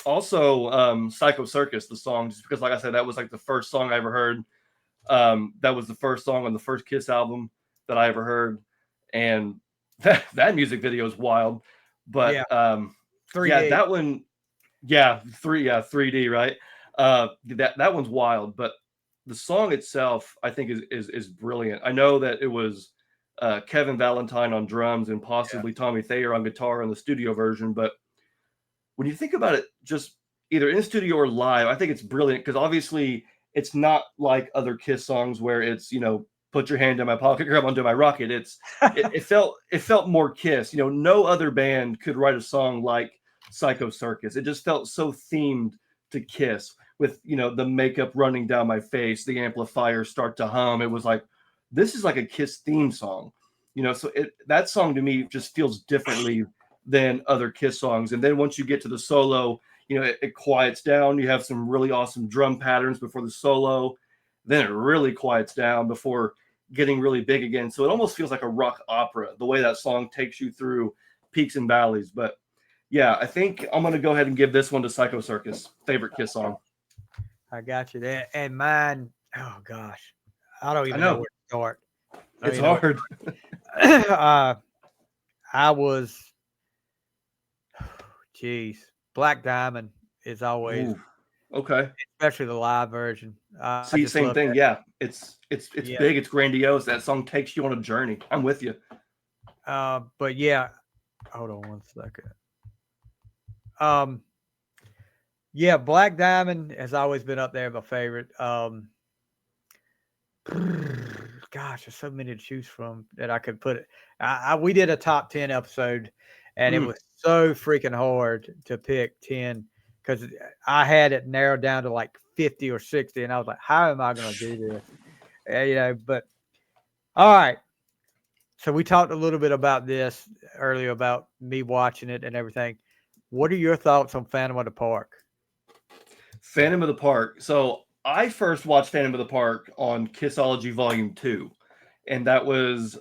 also Psycho Circus, the song, just because like I said, that was like the first song I ever heard. That was the first song on the first Kiss album that I ever heard, and that music video is wild. But yeah, 3D. Yeah, that one, 3D, right? That one's wild, but the song itself, I think, is brilliant. I know that it was Kevin Valentine on drums and possibly Tommy Thayer on guitar in the studio version, but when you think about it, just either in studio or live, I think it's brilliant because obviously it's not like other Kiss songs where it's, put your hand in my pocket, grab onto my rocket. It felt more Kiss. No other band could write a song like Psycho Circus. It just felt so themed to Kiss with, the makeup running down my face, the amplifiers start to hum. It was like, this is like a Kiss theme song, so that song to me just feels differently than other Kiss songs. And then once you get to the solo, it quiets down. You have some really awesome drum patterns before the solo. Then it really quiets down before getting really big again. So it almost feels like a rock opera, the way that song takes you through peaks and valleys. But yeah, I think I'm going to go ahead and give this one to Psycho Circus. Favorite Kiss song. I got you there. And mine, oh gosh, I don't even know where to start. It's hard. I was Geez, Black Diamond is always, Ooh, okay. especially the live version. I See, just same love thing. that. Yeah, it's Yeah. big. It's grandiose. That song takes you on a journey. I'm with you. But yeah, hold on one second. Um, yeah, Black Diamond has always been up there, my favorite. Gosh, there's so many to choose from that I could put it. We did a top 10 episode, and it Mm. was so freaking hard to pick 10 because I had it narrowed down to like 50 or 60, and I was like, how am I going to do this? But all right. So we talked a little bit about this earlier about me watching it and everything. What are your thoughts on Phantom of the Park? Phantom of the Park. So I first watched Phantom of the Park on Kissology Volume 2. And that was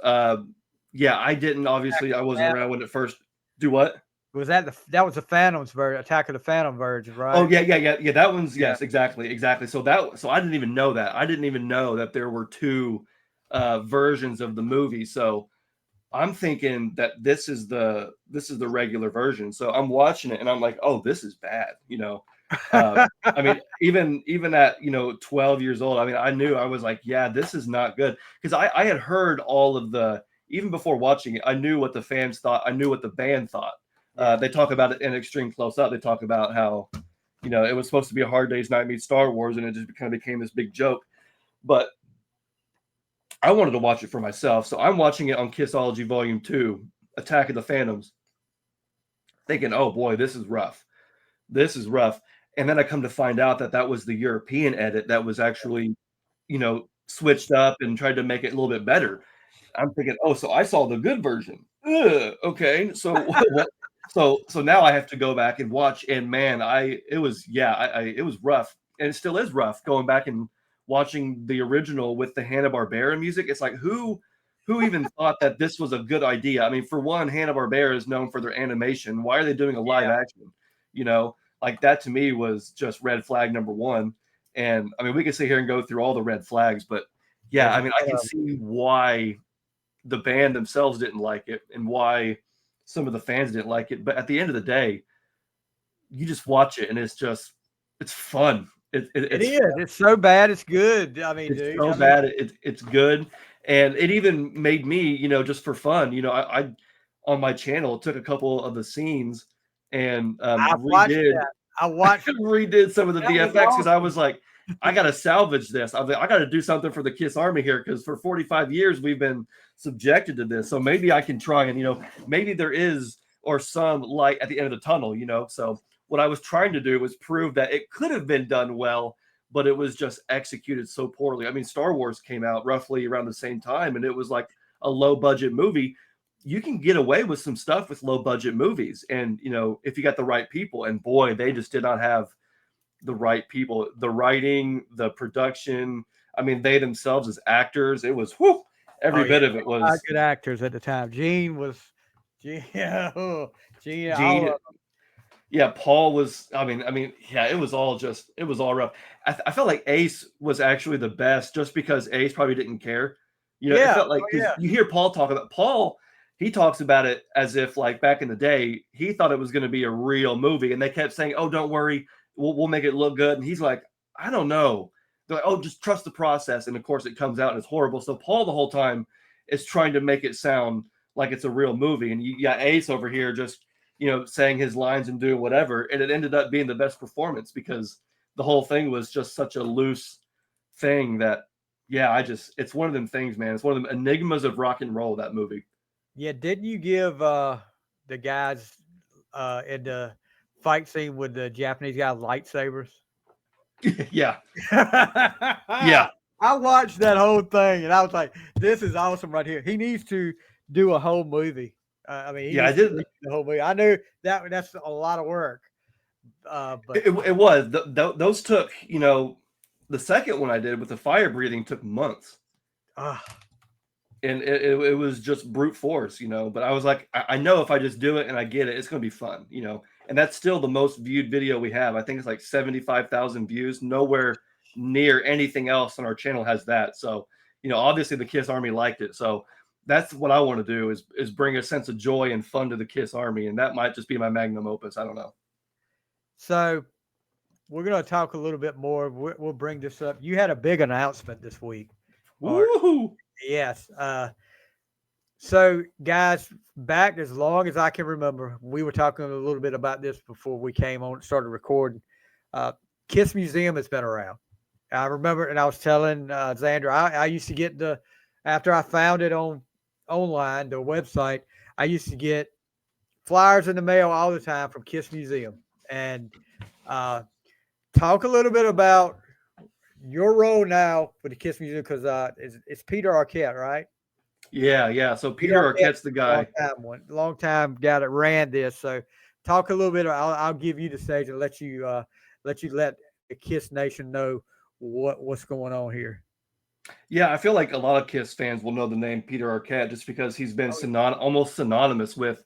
yeah, I didn't obviously I wasn't around when it first do what? Was that was the Phantom's version, Attack of the Phantom version, Oh right? yeah. That one's Yeah. yes, exactly. So I didn't even know that. I didn't even know that there were two versions of the movie. So I'm thinking that this is the regular version. So I'm watching it and I'm like, oh, this is bad. I mean, even at 12 years old, I mean, I knew I was like, yeah, this is not good because I had heard all of the even before watching it, I knew what the fans thought. I knew what the band thought. They talk about it in Extreme Close Up. They talk about how it was supposed to be a Hard Day's Night meets Star Wars, and it just kind of became this big joke. But I wanted to watch it for myself, so I'm watching it on Kissology Volume 2, Attack of the Phantoms, thinking, oh boy, this is rough. This is rough. And then I come to find out that that was the European edit that was actually, switched up and tried to make it a little bit better. I'm thinking, oh, so I saw the good version. Ugh, okay, so what? So now I have to go back and watch. And man, it was it was rough, and it still is rough going back and watching the original with the Hanna-Barbera music. It's like who even thought that this was a good idea? I mean, for one, Hanna-Barbera is known for their animation. Why are they doing a live action? Like that to me was just red flag number one. And I mean, we could sit here and go through all the red flags, but yeah, I mean, I can see why the band themselves didn't like it and why some of the fans didn't like it. But at the end of the day, you just watch it and it's fun. It is. It's so bad, it's good. I mean, It's dude. so bad. It's good. And it even made me, just for fun, I on my channel took a couple of the scenes and I've watched redid that. I watched redid some of the that was VFX because I awesome. was like, I got to salvage this. I got to do something for the Kiss Army here because for 45 years we've been subjected to this. So maybe I can try and maybe there is or some light at the end of the tunnel. So what I was trying to do was prove that it could have been done well, but it was just executed so poorly. I mean, Star Wars came out roughly around the same time, and it was like a low budget movie. You can get away with some stuff with low budget movies, and if you got the right people. And boy, they just did not have the right people, the writing, the production. I mean, they themselves as actors, it was every bit of it was good actors at the time. Gene, Gene, all Gene. of Yeah, Paul was. Yeah, it was all rough. I felt like Ace was actually the best, just because Ace probably didn't care. It felt like because you hear Paul talk about Paul, he talks about it as if like back in the day he thought it was going to be a real movie, and they kept saying, "Oh, don't worry, we'll make it look good." And he's like, "I don't know." They're like, "Oh, just trust the process." And of course, it comes out and it's horrible. So Paul the whole time is trying to make it sound like it's a real movie, and you got Ace over here just saying his lines and doing whatever. And it ended up being the best performance because the whole thing was just such a loose thing that, it's one of them things, man. It's one of them enigmas of rock and roll, that movie. Yeah, didn't you give the guys in the fight scene with the Japanese guy lightsabers? Yeah. Yeah. I watched that whole thing and I was like, this is awesome right here. He needs to do a whole movie. I mean, he I needs to did. do the whole movie. I knew that's a lot of work. But It was. Those took, the second one I did with the fire breathing took months. And it was just brute force, but I was like, I know if I just do it and I get it, it's going to be fun, and that's still the most viewed video we have. I think it's like 75,000 views. Nowhere near anything else on our channel has that. So, obviously the Kiss Army liked it. So that's what I want to do is bring a sense of joy and fun to the Kiss Army, and that might just be my magnum opus. I don't know. So we're going to talk a little bit more. We'll bring this up. You had a big announcement this week. Woohoo! Yes. So, guys, back as long as I can remember, we were talking a little bit about this before we came on and started recording. Kiss Museum has been around. I remember, and I was telling Xander, I used to get after I found it online, the website, I used to get flyers in the mail all the time from Kiss Museum. And talk a little bit about your role now for the Kiss Museum, because it's Peter Arquette, right? Yeah. So Peter Arquette's the guy. Long time guy that ran this. So talk a little bit. I'll give you the stage and let you let the Kiss Nation know what's going on here. Yeah, I feel like a lot of Kiss fans will know the name Peter Arquette just because he's been almost synonymous with,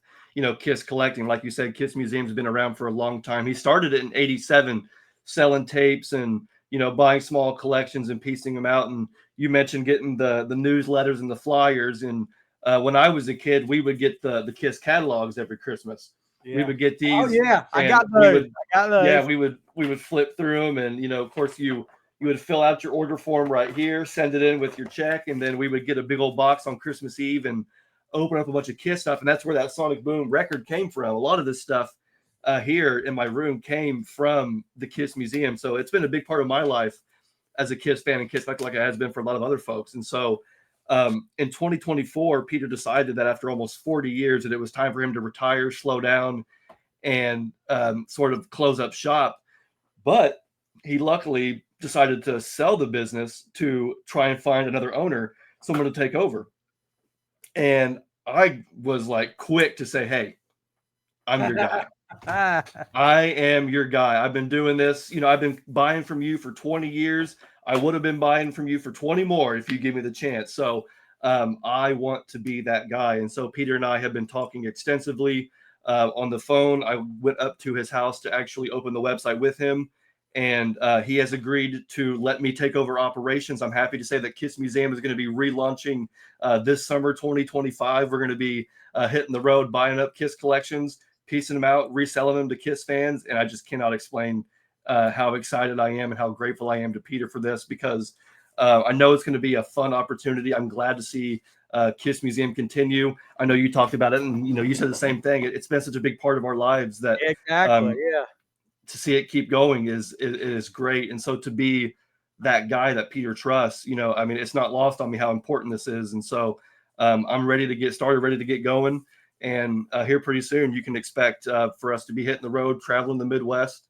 Kiss collecting. Like you said, Kiss Museum's been around for a long time. He started it in '87, selling tapes and, buying small collections and piecing them out. And you mentioned getting the newsletters and the flyers. And when I was a kid, we would get the Kiss catalogs every Christmas. Yeah. We would get these. Oh yeah, I got those. Yeah, we would flip through them, and of course you would fill out your order form right here, send it in with your check, and then we would get a big old box on Christmas Eve and open up a bunch of Kiss stuff. And that's where that Sonic Boom record came from. A lot of this stuff here in my room came from the Kiss Museum. So it's been a big part of my life as a Kiss fan and Kiss like it has been for a lot of other folks. And so in 2024, Peter decided that after almost 40 years that it was time for him to retire, slow down, and sort of close up shop. But he luckily decided to sell the business to try and find another owner, someone to take over. And I was like quick to say, hey, I'm your guy. I am your guy. I've been doing this. I've been buying from you for 20 years. I would have been buying from you for 20 more if you give me the chance. So I want to be that guy. And so Peter and I have been talking extensively on the phone. I went up to his house to actually open the website with him. And he has agreed to let me take over operations. I'm happy to say that Kiss Museum is going to be relaunching this summer 2025. We're going to be hitting the road, buying up Kiss collections, piecing them out, reselling them to Kiss fans. And I just cannot explain how excited I am and how grateful I am to Peter for this, because I know it's going to be a fun opportunity. I'm glad to see Kiss Museum continue. I know you talked about it, and you said the same thing. It's been such a big part of our lives that exactly, yeah. To see it keep going is great. And so to be that guy that Peter trusts, it's not lost on me how important this is. And so I'm ready to get started, ready to get going. And here pretty soon, you can expect for us to be hitting the road, traveling the Midwest,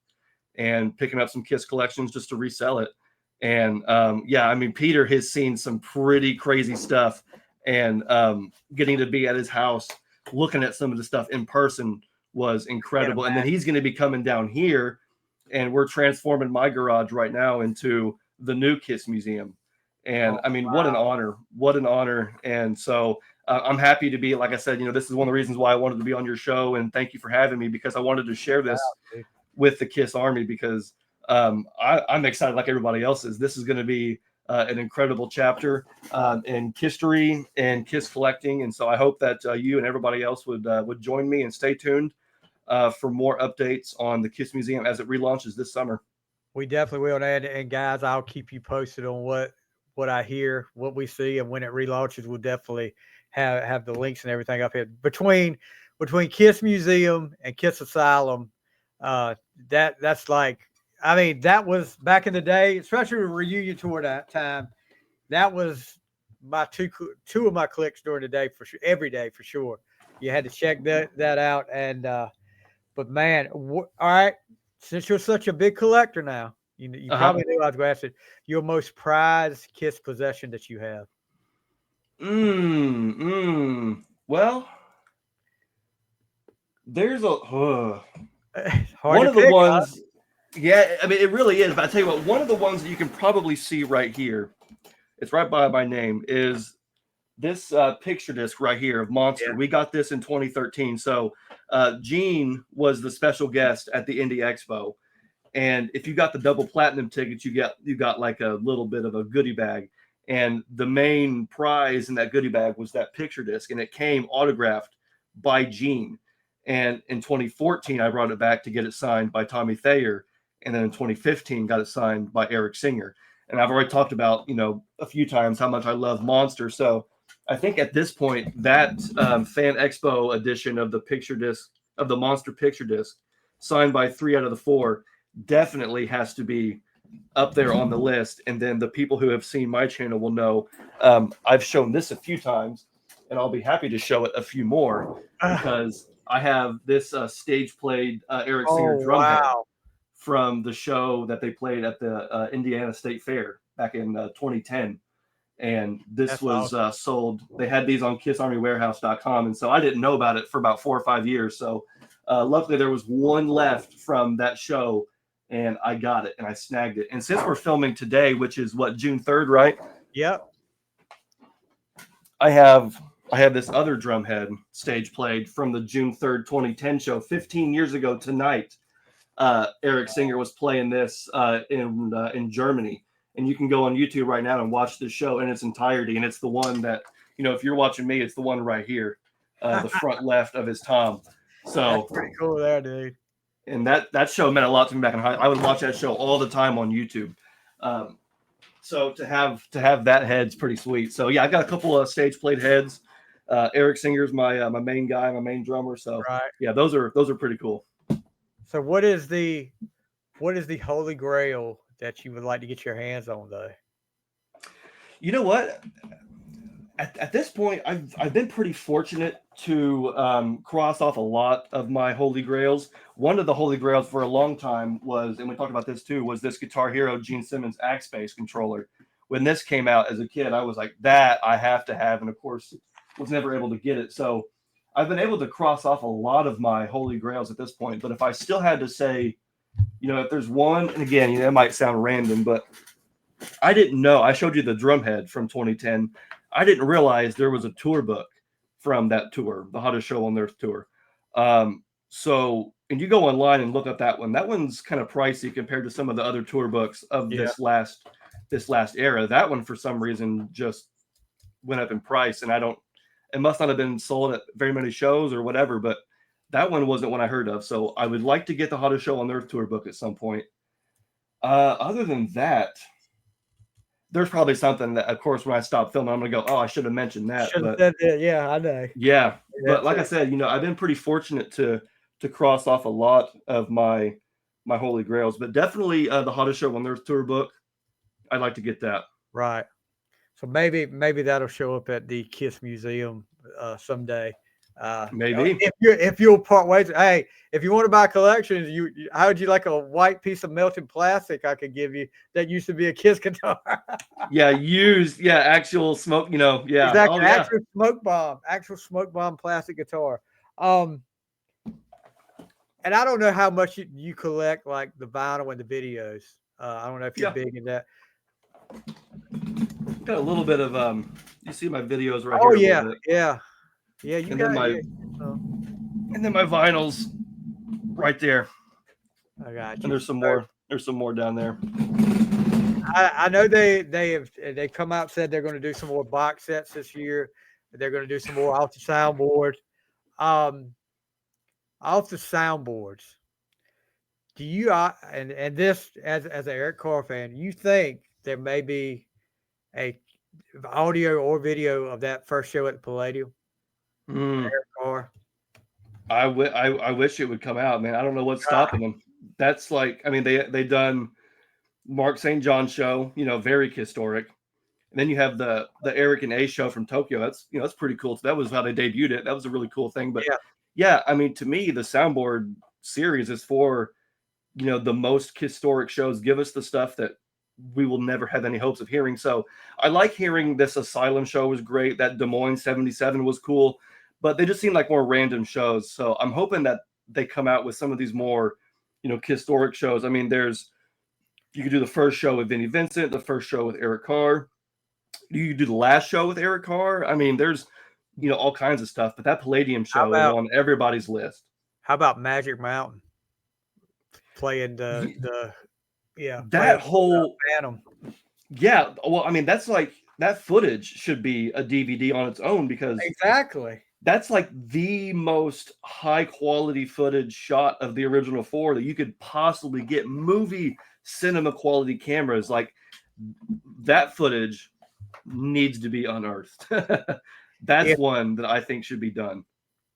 and picking up some Kiss collections just to resell it. And Peter has seen some pretty crazy stuff, and getting to be at his house, looking at some of the stuff in person was incredible. And then he's going to be coming down here, and we're transforming my garage right now into the new Kiss Museum. And what an honor. And so I'm happy to be, like I said, this is one of the reasons why I wanted to be on your show, and thank you for having me, because I wanted to share this with the Kiss Army, because I'm excited like everybody else is. This is going to be an incredible chapter in history and Kiss collecting. And so I hope that you and everybody else would join me and stay tuned for more updates on the Kiss Museum as it relaunches this summer. We definitely will. And guys, I'll keep you posted on what I hear, what we see, and when it relaunches, we'll definitely have the links and everything up here. Between Kiss Museum and Kiss Asylum, that's like, that was back in the day, especially a reunion tour that time. That was my two of my clicks during the day for sure, every day for sure. You had to check that out. And but man, all right, since you're such a big collector now, you probably knew I was going to ask it. Your most prized Kiss possession that you have. Well, there's one of the ones. Yeah, it really is. But I tell you what, one of the ones that you can probably see right here, it's right by my name, is this picture disc right here of Monster. Yeah. We got this in 2013. So Gene was the special guest at the Indie Expo. And if you got the double platinum tickets, you got like a little bit of a goodie bag. And the main prize in that goodie bag was that picture disc, and it came autographed by Gene. And in 2014, I brought it back to get it signed by Tommy Thayer. And then in 2015, got it signed by Eric Singer. And I've already talked about, a few times how much I love Monster. So I think at this point, that Fan Expo edition of the picture disc, of the Monster picture disc, signed by 3 out of the 4, definitely has to be up there on the list. And then the people who have seen my channel will know I've shown this a few times, and I'll be happy to show it a few more, because I have this stage played Eric Singer drumhead from the show that they played at the Indiana State Fair back in 2010. And this was sold. They had these on KissArmyWarehouse.com. And so I didn't know about it for about 4 or 5 years. So luckily there was one left from that show, and I got it and I snagged it. And since we're filming today, which is June 3rd, right? Yep. I have this other drumhead stage played from the June 3rd, 2010 show. 15 years ago tonight, Eric Singer was playing this in Germany. And you can go on YouTube right now and watch the show in its entirety. And it's the one that, if you're watching me, it's the one right here, the front left of his tom. So that's pretty cool there, dude. And that show meant a lot to me back in high. I would watch that show all the time on YouTube. So to have that head's pretty sweet. So yeah, I got a couple of stage played heads. Eric Singer's my main guy, my main drummer. So yeah, those are pretty cool. So what is the holy grail that you would like to get your hands on, though? You know what? At this point, I've been pretty fortunate to cross off a lot of my holy grails. One of the holy grails for a long time was, and we talked about this too, was this Guitar Hero Gene Simmons Axpace controller. When this came out as a kid, I was like, that I have to have, and of course was never able to get it. So I've been able to cross off a lot of my holy grails at this point. But if I still had to say, if there's one, and again, it might sound random, but I didn't know. I showed you the drumhead from 2010. I didn't realize there was a tour book from that tour, the Hottest Show on Earth tour. So, and you go online and look at that one. That one's kind of pricey compared to some of the other tour books of this last era. That one, for some reason, just went up in price, and it must not have been sold at very many shows or whatever, but that one wasn't one I heard of. So I would like to get the Hottest Show on Earth tour book at some point. Other than that, there's probably something that, of course, when I stop filming, I'm going to go, I should have mentioned that. Yeah, I know. Yeah. But like I said, I've been pretty fortunate to cross off a lot of my holy grails, but definitely the Hottest Show on Earth tour book. I'd like to get that. Right. So maybe that'll show up at the Kiss Museum someday. Maybe if you'll part ways. Hey, if you want to buy collections, how would you like a white piece of melted plastic I could give you that used to be a Kiss guitar? Actual smoke, exactly. Actual smoke bomb plastic guitar. And I don't know how much you collect, like the vinyl and the videos. I don't know if you're big in that. Got a little bit of you see my videos right here. Oh yeah. You got and then my vinyls right there. I got you. And there's some more. There's some more down there. I know they come out and said they're going to do some more box sets this year. They're going to do some more off the soundboard. Off the soundboards. Do you and this as an Eric Carr fan, you think there may be a audio or video of that first show at the Palladium? Eric Carr. I wish it would come out, man. I don't know what's stopping them. That's like, they done Mark St. John show, very historic. And then you have the Eric and A show from Tokyo. That's that's pretty cool. So that was how they debuted it. That was a really cool thing. But to me, the soundboard series is for the most historic shows. Give us the stuff that we will never have any hopes of hearing. So I like hearing this Asylum show was great. That Des Moines 77 was cool, but they just seem like more random shows. So I'm hoping that they come out with some of these more, historic shows. You could do the first show with Vinnie Vincent, the first show with Eric Carr. You could do the last show with Eric Carr. There's, all kinds of stuff, but that Palladium show is on everybody's list. How about Magic Mountain? Playing that whole Phantom. Yeah, well, that's that footage should be a DVD on its own, because Exactly. that's like the most high quality footage shot of the original 4 that you could possibly get. Movie cinema quality cameras, like that footage needs to be unearthed. That's If one that I think should be done.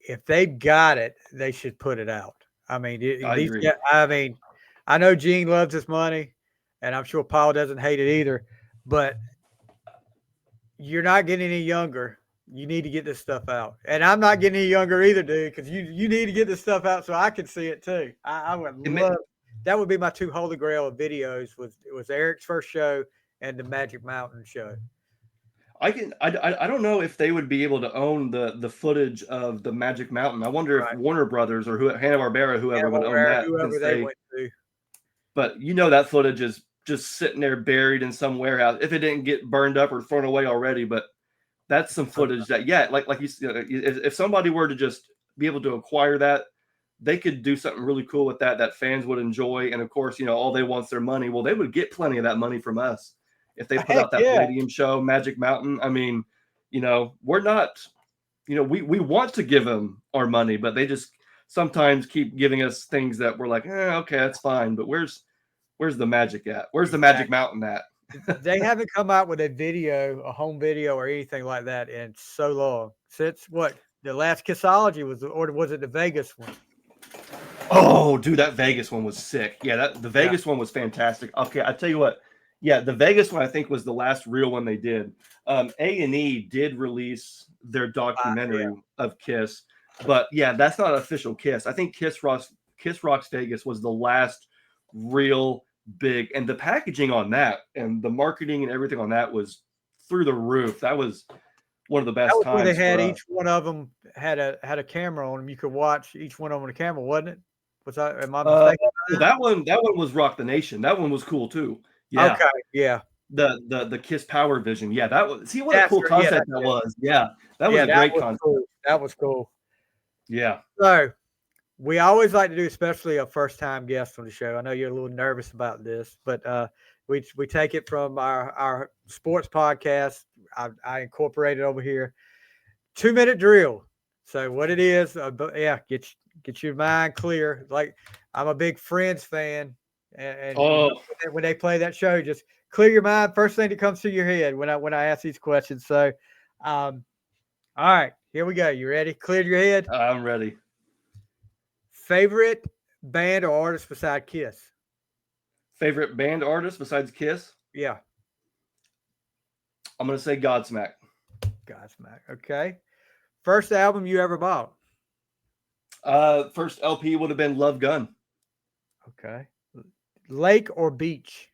if they've got it, they should put it out. I mean, I these agree. guys, I mean, I know Gene loves his money, and I'm sure Paul doesn't hate it either. But you're not getting any younger. You need to get this stuff out, and I'm not getting any younger either, dude. Because you need to get this stuff out so I can see it too. I would love that. Would be my 2 holy grail of videos. Was Eric's first show and the Magic Mountain show. I don't know if they would be able to own the footage of the Magic Mountain. I wonder if Warner Brothers or Hanna-Barbera, whoever would own that. Whoever they went to. But that footage is just sitting there buried in some warehouse, if it didn't get burned up or thrown away already. But that's some footage that, like you said, if somebody were to just be able to acquire that, they could do something really cool with that fans would enjoy. And of course, all they want's their money. Well, they would get plenty of that money from us if they put out that Palladium show, Magic Mountain. I mean, we're not, we want to give them our money, but they just sometimes keep giving us things that we're like, okay, that's fine. But where's the magic at? Where's the Magic Mountain at? They haven't come out with a home video or anything like that in so long. Since the last Kissology or was it the Vegas one? Oh, dude, that Vegas one was sick. Yeah, the Vegas one was fantastic. Okay, I tell you what. Yeah, the Vegas one I think was the last real one they did. A&E did release their documentary of Kiss, but that's not official Kiss. I think Kiss Rocks Vegas was the last real big, and the packaging on that and the marketing and everything on that was through the roof. That was one of the best times. They had each one of them had a camera on them. You could watch each one of them on the camera, wasn't it? Am I mistaken? That one was Rock the Nation. That one was cool too. Yeah. Okay. Yeah. The Kiss Power Vision. Yeah, that was. See what a cool concept that was. Yeah, that was a great concept. Cool. That was cool. Yeah. So we always like to do, especially a first-time guest on the show. I know you're a little nervous about this, but we take it from our sports podcast. I incorporated over here. 2-minute drill. So what it is, get your mind clear. Like, I'm a big Friends fan, and when they play that show, just clear your mind. First thing that comes to your head when I ask these questions. So, all right, here we go. You ready? Cleared your head? I'm ready. Favorite band or artist besides Kiss? Favorite band artist besides Kiss? Yeah. I'm going to say Godsmack. Godsmack. Okay. First album you ever bought? First LP would have been Love Gun. Okay. Lake or beach?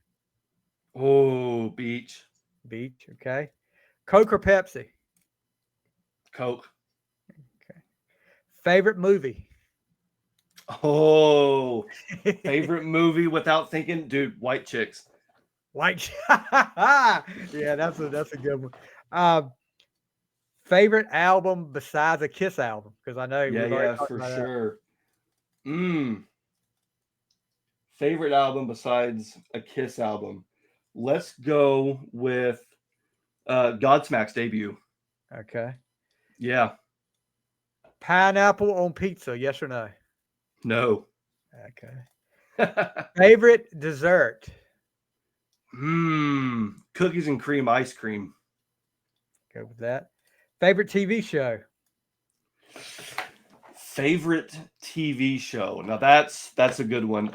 Oh, beach. Beach. Okay. Coke or Pepsi? Coke. Okay. Favorite movie? Oh, favorite movie without thinking, dude, White Chicks. Yeah, that's a good one. Favorite album besides a Kiss album? Because I know for sure. Favorite album besides a Kiss album? Let's go with Godsmack's debut. Okay. Yeah. Pineapple on pizza, yes or no? No. Okay. Favorite dessert? Cookies and cream ice cream. Go with that. Favorite TV show? Favorite TV show. Now that's a good one.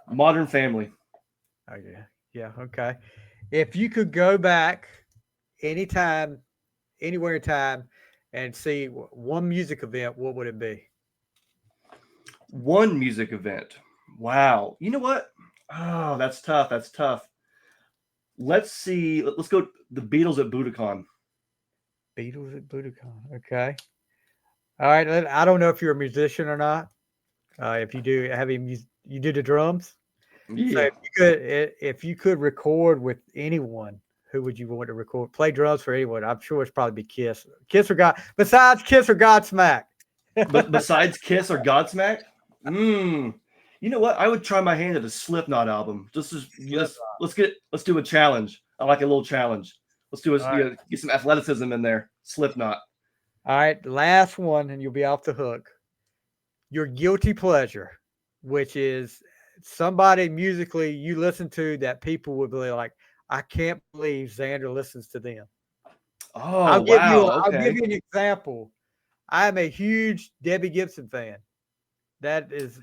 Modern Family. Oh yeah. Yeah, okay. If you could go back anytime, anywhere in time, and see one music event, what would it be? One music event. Wow. You know what? Oh, that's tough. Let's see. Let's go the Beatles at Budokan. Beatles at Budokan. Okay. All right. I don't know if you're a musician or not. If you do, you do the drums? Yeah. So if you could record with anyone, who would you want to record? Play drums for anyone. I'm sure it's probably be Kiss. Besides Kiss or Godsmack. But besides Kiss or Godsmack? You know what? I would try my hand at a Slipknot album. Let's do a challenge. I like a little challenge. Let's do All right. get some athleticism in there. Slipknot. All right, last one, and you'll be off the hook. Your guilty pleasure, which is somebody musically you listen to that people would be like, I can't believe Xander listens to them. Oh, wow. I'll give Okay. you an example. I am a huge Debbie Gibson fan. That is,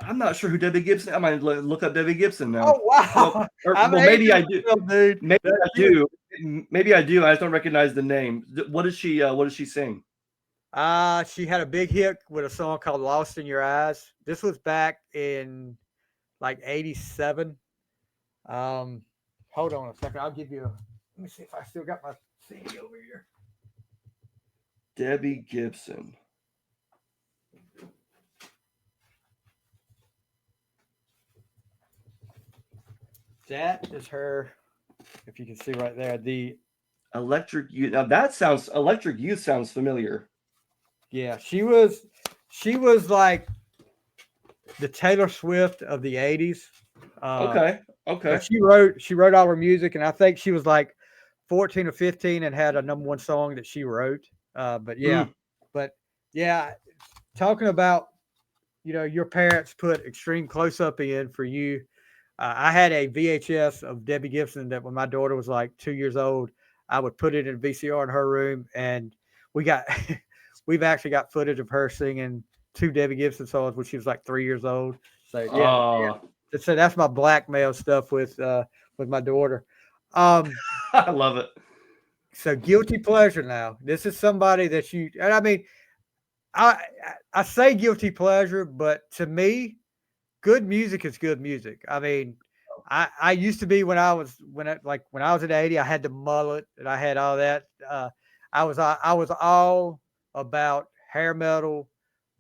I'm not sure who Debbie Gibson. I might look up Debbie Gibson now. oh wow! Well, maybe I do. Dude. Maybe I do. Maybe I do. I just don't recognize the name. What does she? What does she sing? She had a big hit with a song called "Lost in Your Eyes." This was back in like '87. Hold on a second. I'll give you. Let me see if I still got my CD over here. Debbie Gibson. That is her. If you can see right there, the Electric Youth. Now Electric Youth sounds familiar. yeah, she was like the Taylor Swift of the '80s. Okay. But she wrote all her music, and I think she was like 14 or 15 and had a #1 song that she wrote. But yeah, talking about your parents put extreme close up in for you. I had a VHS of Debbie Gibson that when my daughter was like 2 years old, I would put it in a VCR in her room, and we've actually got footage of her singing 2 Debbie Gibson songs when she was like 3 years old. So yeah. So that's my blackmail stuff with my daughter. I love it. So guilty pleasure now. This is somebody that and I mean, I say guilty pleasure, but to me, good music is good music. I mean, I used to be when I was at 80, I had the mullet and I had all that. I was all about hair metal.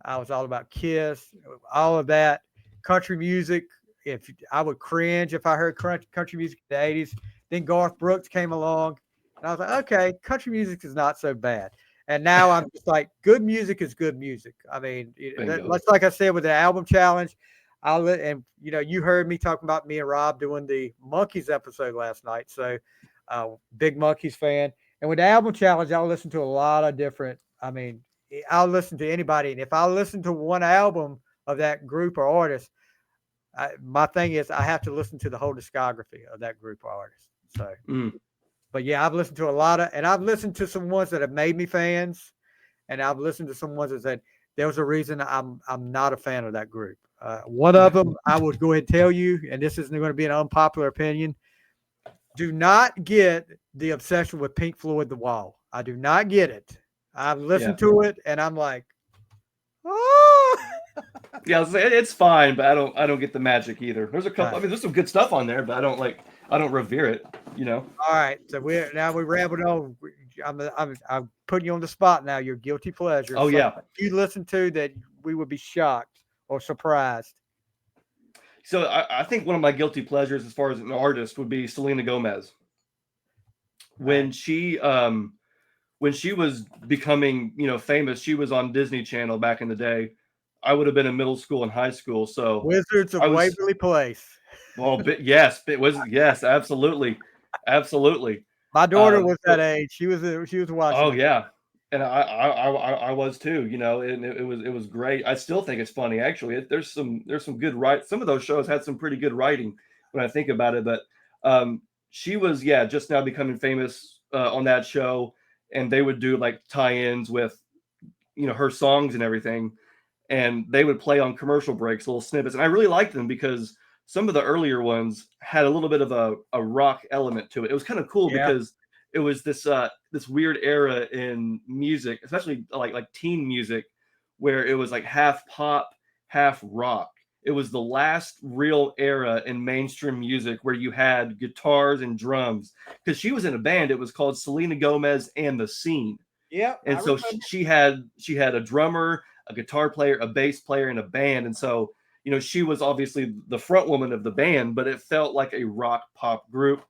I was all about Kiss, all of that. Country music. If I would cringe if I heard country music in the 80s, then Garth Brooks came along, and I was like, okay, country music is not so bad. And now I'm just like, good music is good music. I mean, much like I said with the album challenge, you heard me talking about me and Rob doing the Monkees episode last night. So, big Monkees fan. And with the album challenge, I'll listen to a lot of different. I mean, I'll listen to anybody, and if I listen to one album of that group or artist, my thing is I have to listen to the whole discography of that group of artists. So, but yeah, I've listened to a lot and I've listened to some ones that have made me fans, and I've listened to some ones that said there was a reason I'm not a fan of that group. One of them I would go ahead and tell you, and this isn't going to be an unpopular opinion. Do not get the obsession with Pink Floyd The Wall. I do not get it. I've listened to it, and I'm like, oh. Yeah, it's fine, but I don't get the magic either. There's a couple. Right. I mean, there's some good stuff on there, but I don't revere it. All right, so we rambled on. I'm putting you on the spot now. Your guilty pleasure. Oh yeah, you listen to that we would be shocked or surprised. So I think one of my guilty pleasures, as far as an artist, would be Selena Gomez. When she was becoming famous, she was on Disney Channel back in the day. I would have been in middle school and high school. So Wizards of Waverly Place. Well, yes, absolutely. My daughter was that age. She was watching. Oh yeah, and I was too. And it was great. I still think it's funny. Actually, there's some good writing. Some of those shows had some pretty good writing when I think about it. But she was just now becoming famous on that show, and they would do like tie-ins with her songs and everything. And they would play on commercial breaks, little snippets. And I really liked them because some of the earlier ones had a little bit of a rock element to it. It was kind of cool because it was this weird era in music, especially like teen music, where it was like half pop, half rock. It was the last real era in mainstream music where you had guitars and drums. Because she was in a band, it was called Selena Gomez and the Scene. Yeah. And so she had a drummer, a guitar player, a bass player, and a band. And so, she was obviously the front woman of the band, but it felt like a rock pop group.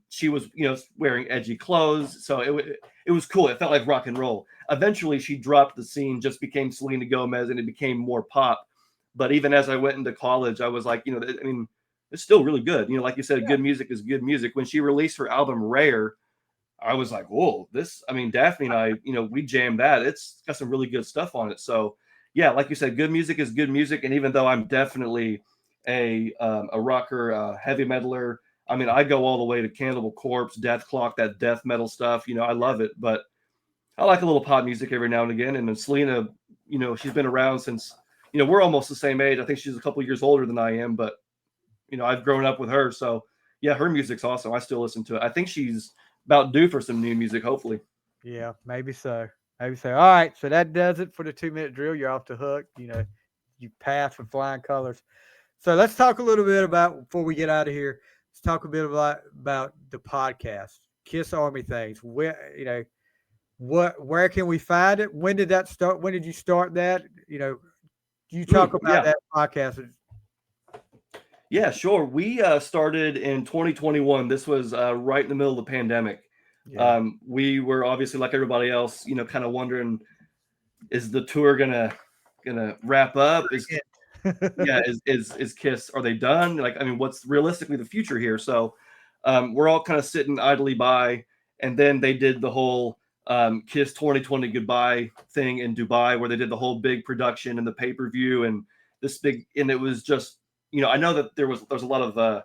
She was, wearing edgy clothes. So it was cool. It felt like rock and roll. Eventually she dropped the Scene, just became Selena Gomez, and it became more pop. But even as I went into college, I was like, it's still really good. You know, like you said, good music is good music. When she released her album Rare, I was like, whoa, this, I mean, Daphne and I, you know, we jammed that. It's got some really good stuff on it. So yeah, like you said, good music is good music. And even though I'm definitely a rocker, heavy metaler, I mean, I go all the way to Cannibal Corpse, Death Clock, that death metal stuff, you know, I love it, but I like a little pop music every now and again. And then Selena, you know, she's been around since, you know, we're almost the same age. I think she's a couple years older than I am, but you know, I've grown up with her. So yeah, her music's awesome. I still listen to it. I think she's about due for some new music, hopefully. Yeah, maybe so. Maybe so. All right. So that does it for the 2 minute drill. You're off the hook. You know, you passed with flying colors. So let's talk a little bit about, before we get out of here, let's talk a bit about the podcast, Kiss Army things. Where, you know, where can we find it? When did that start? When did you start that? You know, you talk about that podcast. Yeah, sure. We started in 2021. This was right in the middle of the pandemic. Yeah. We were obviously, like everybody else, you know, kind of wondering, is the tour gonna wrap up? Is Kiss, are they done? Like, I mean, what's realistically the future here? So we're all kind of sitting idly by, and then they did the whole Kiss 2020 goodbye thing in Dubai, where they did the whole big production and the pay-per-view and this big, and it was just, you know, I know that there's a lot of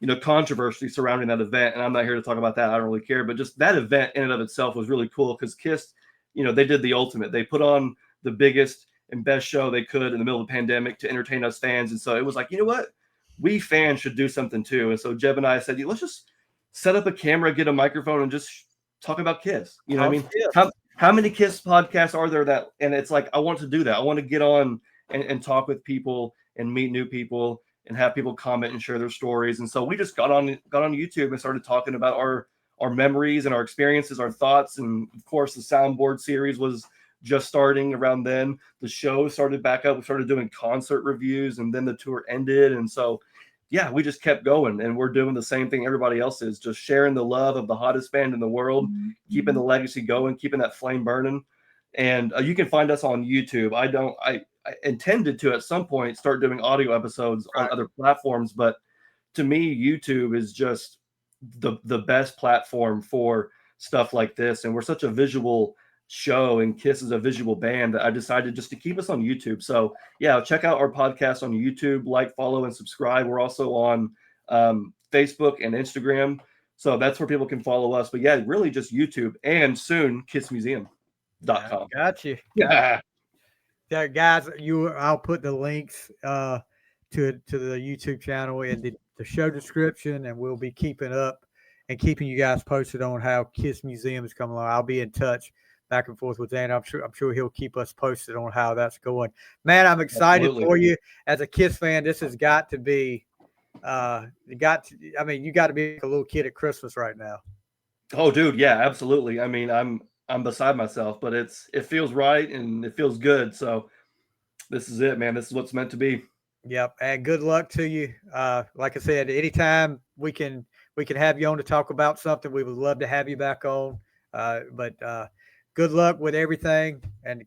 you know, controversy surrounding that event, and I'm not here to talk about that. I don't really care, but just that event in and of itself was really cool because Kiss, you know, they did the ultimate. They put on the biggest and best show they could in the middle of the pandemic to entertain us fans, and so it was like, you know what, we fans should do something too. And so Jeb and I said, let's just set up a camera, get a microphone, and just talk about Kiss. You know what I mean? How many Kiss podcasts are there that? And it's like, I want to do that. I want to get on and talk with people and meet new people and have people comment and share their stories. And so we just got on YouTube and started talking about our memories and our experiences, our thoughts. And of course, the soundboard series was just starting around then. The show started back up. We started doing concert reviews, and then the tour ended. And so, yeah, we just kept going, and we're doing the same thing everybody else is, just sharing the love of the hottest band in the world, keeping the legacy going, keeping that flame burning. And you can find us on YouTube. I intended to at some point start doing audio episodes on other platforms, but to me, YouTube is just the best platform for stuff like this. And we're such a visual show, and Kiss is a visual band, that I decided just to keep us on YouTube. So yeah, check out our podcast on YouTube, like, follow, and subscribe. We're also on Facebook and Instagram. So that's where people can follow us. But yeah, really just YouTube, and soon KissMuseum.com. Got you. Yeah. Yeah, guys, I'll put the links to the YouTube channel in the show description, and we'll be keeping you guys posted on how Kiss Museum is coming along. I'll be in touch back and forth with Dan. I'm sure he'll keep us posted on how that's going. Man, I'm excited for you as a Kiss fan. This has got to be you got to be like a little kid at Christmas right now. Oh, dude, yeah, absolutely. I mean, I'm beside myself, but it feels right and it feels good. So this is it, man. This is what's meant to be. Yep. And good luck to you. Like I said, anytime we can have you on to talk about something, we would love to have you back on. But good luck with everything, and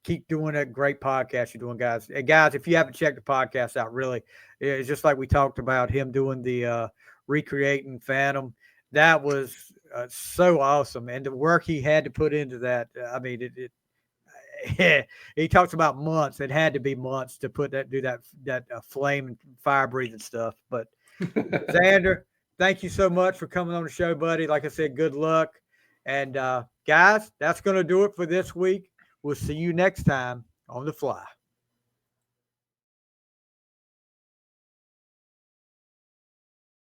keep doing a great podcast you're doing, guys. And guys, if you haven't checked the podcast out, really, it's just like we talked about him doing the recreating Phantom. That was so awesome, and the work he had to put into that. I mean, he talks about months. It had to be months to do that flame and fire breathing stuff. But Xander, thank you so much for coming on the show, buddy. Like I said, good luck. And guys, that's going to do it for this week. We'll see you next time on The Fly.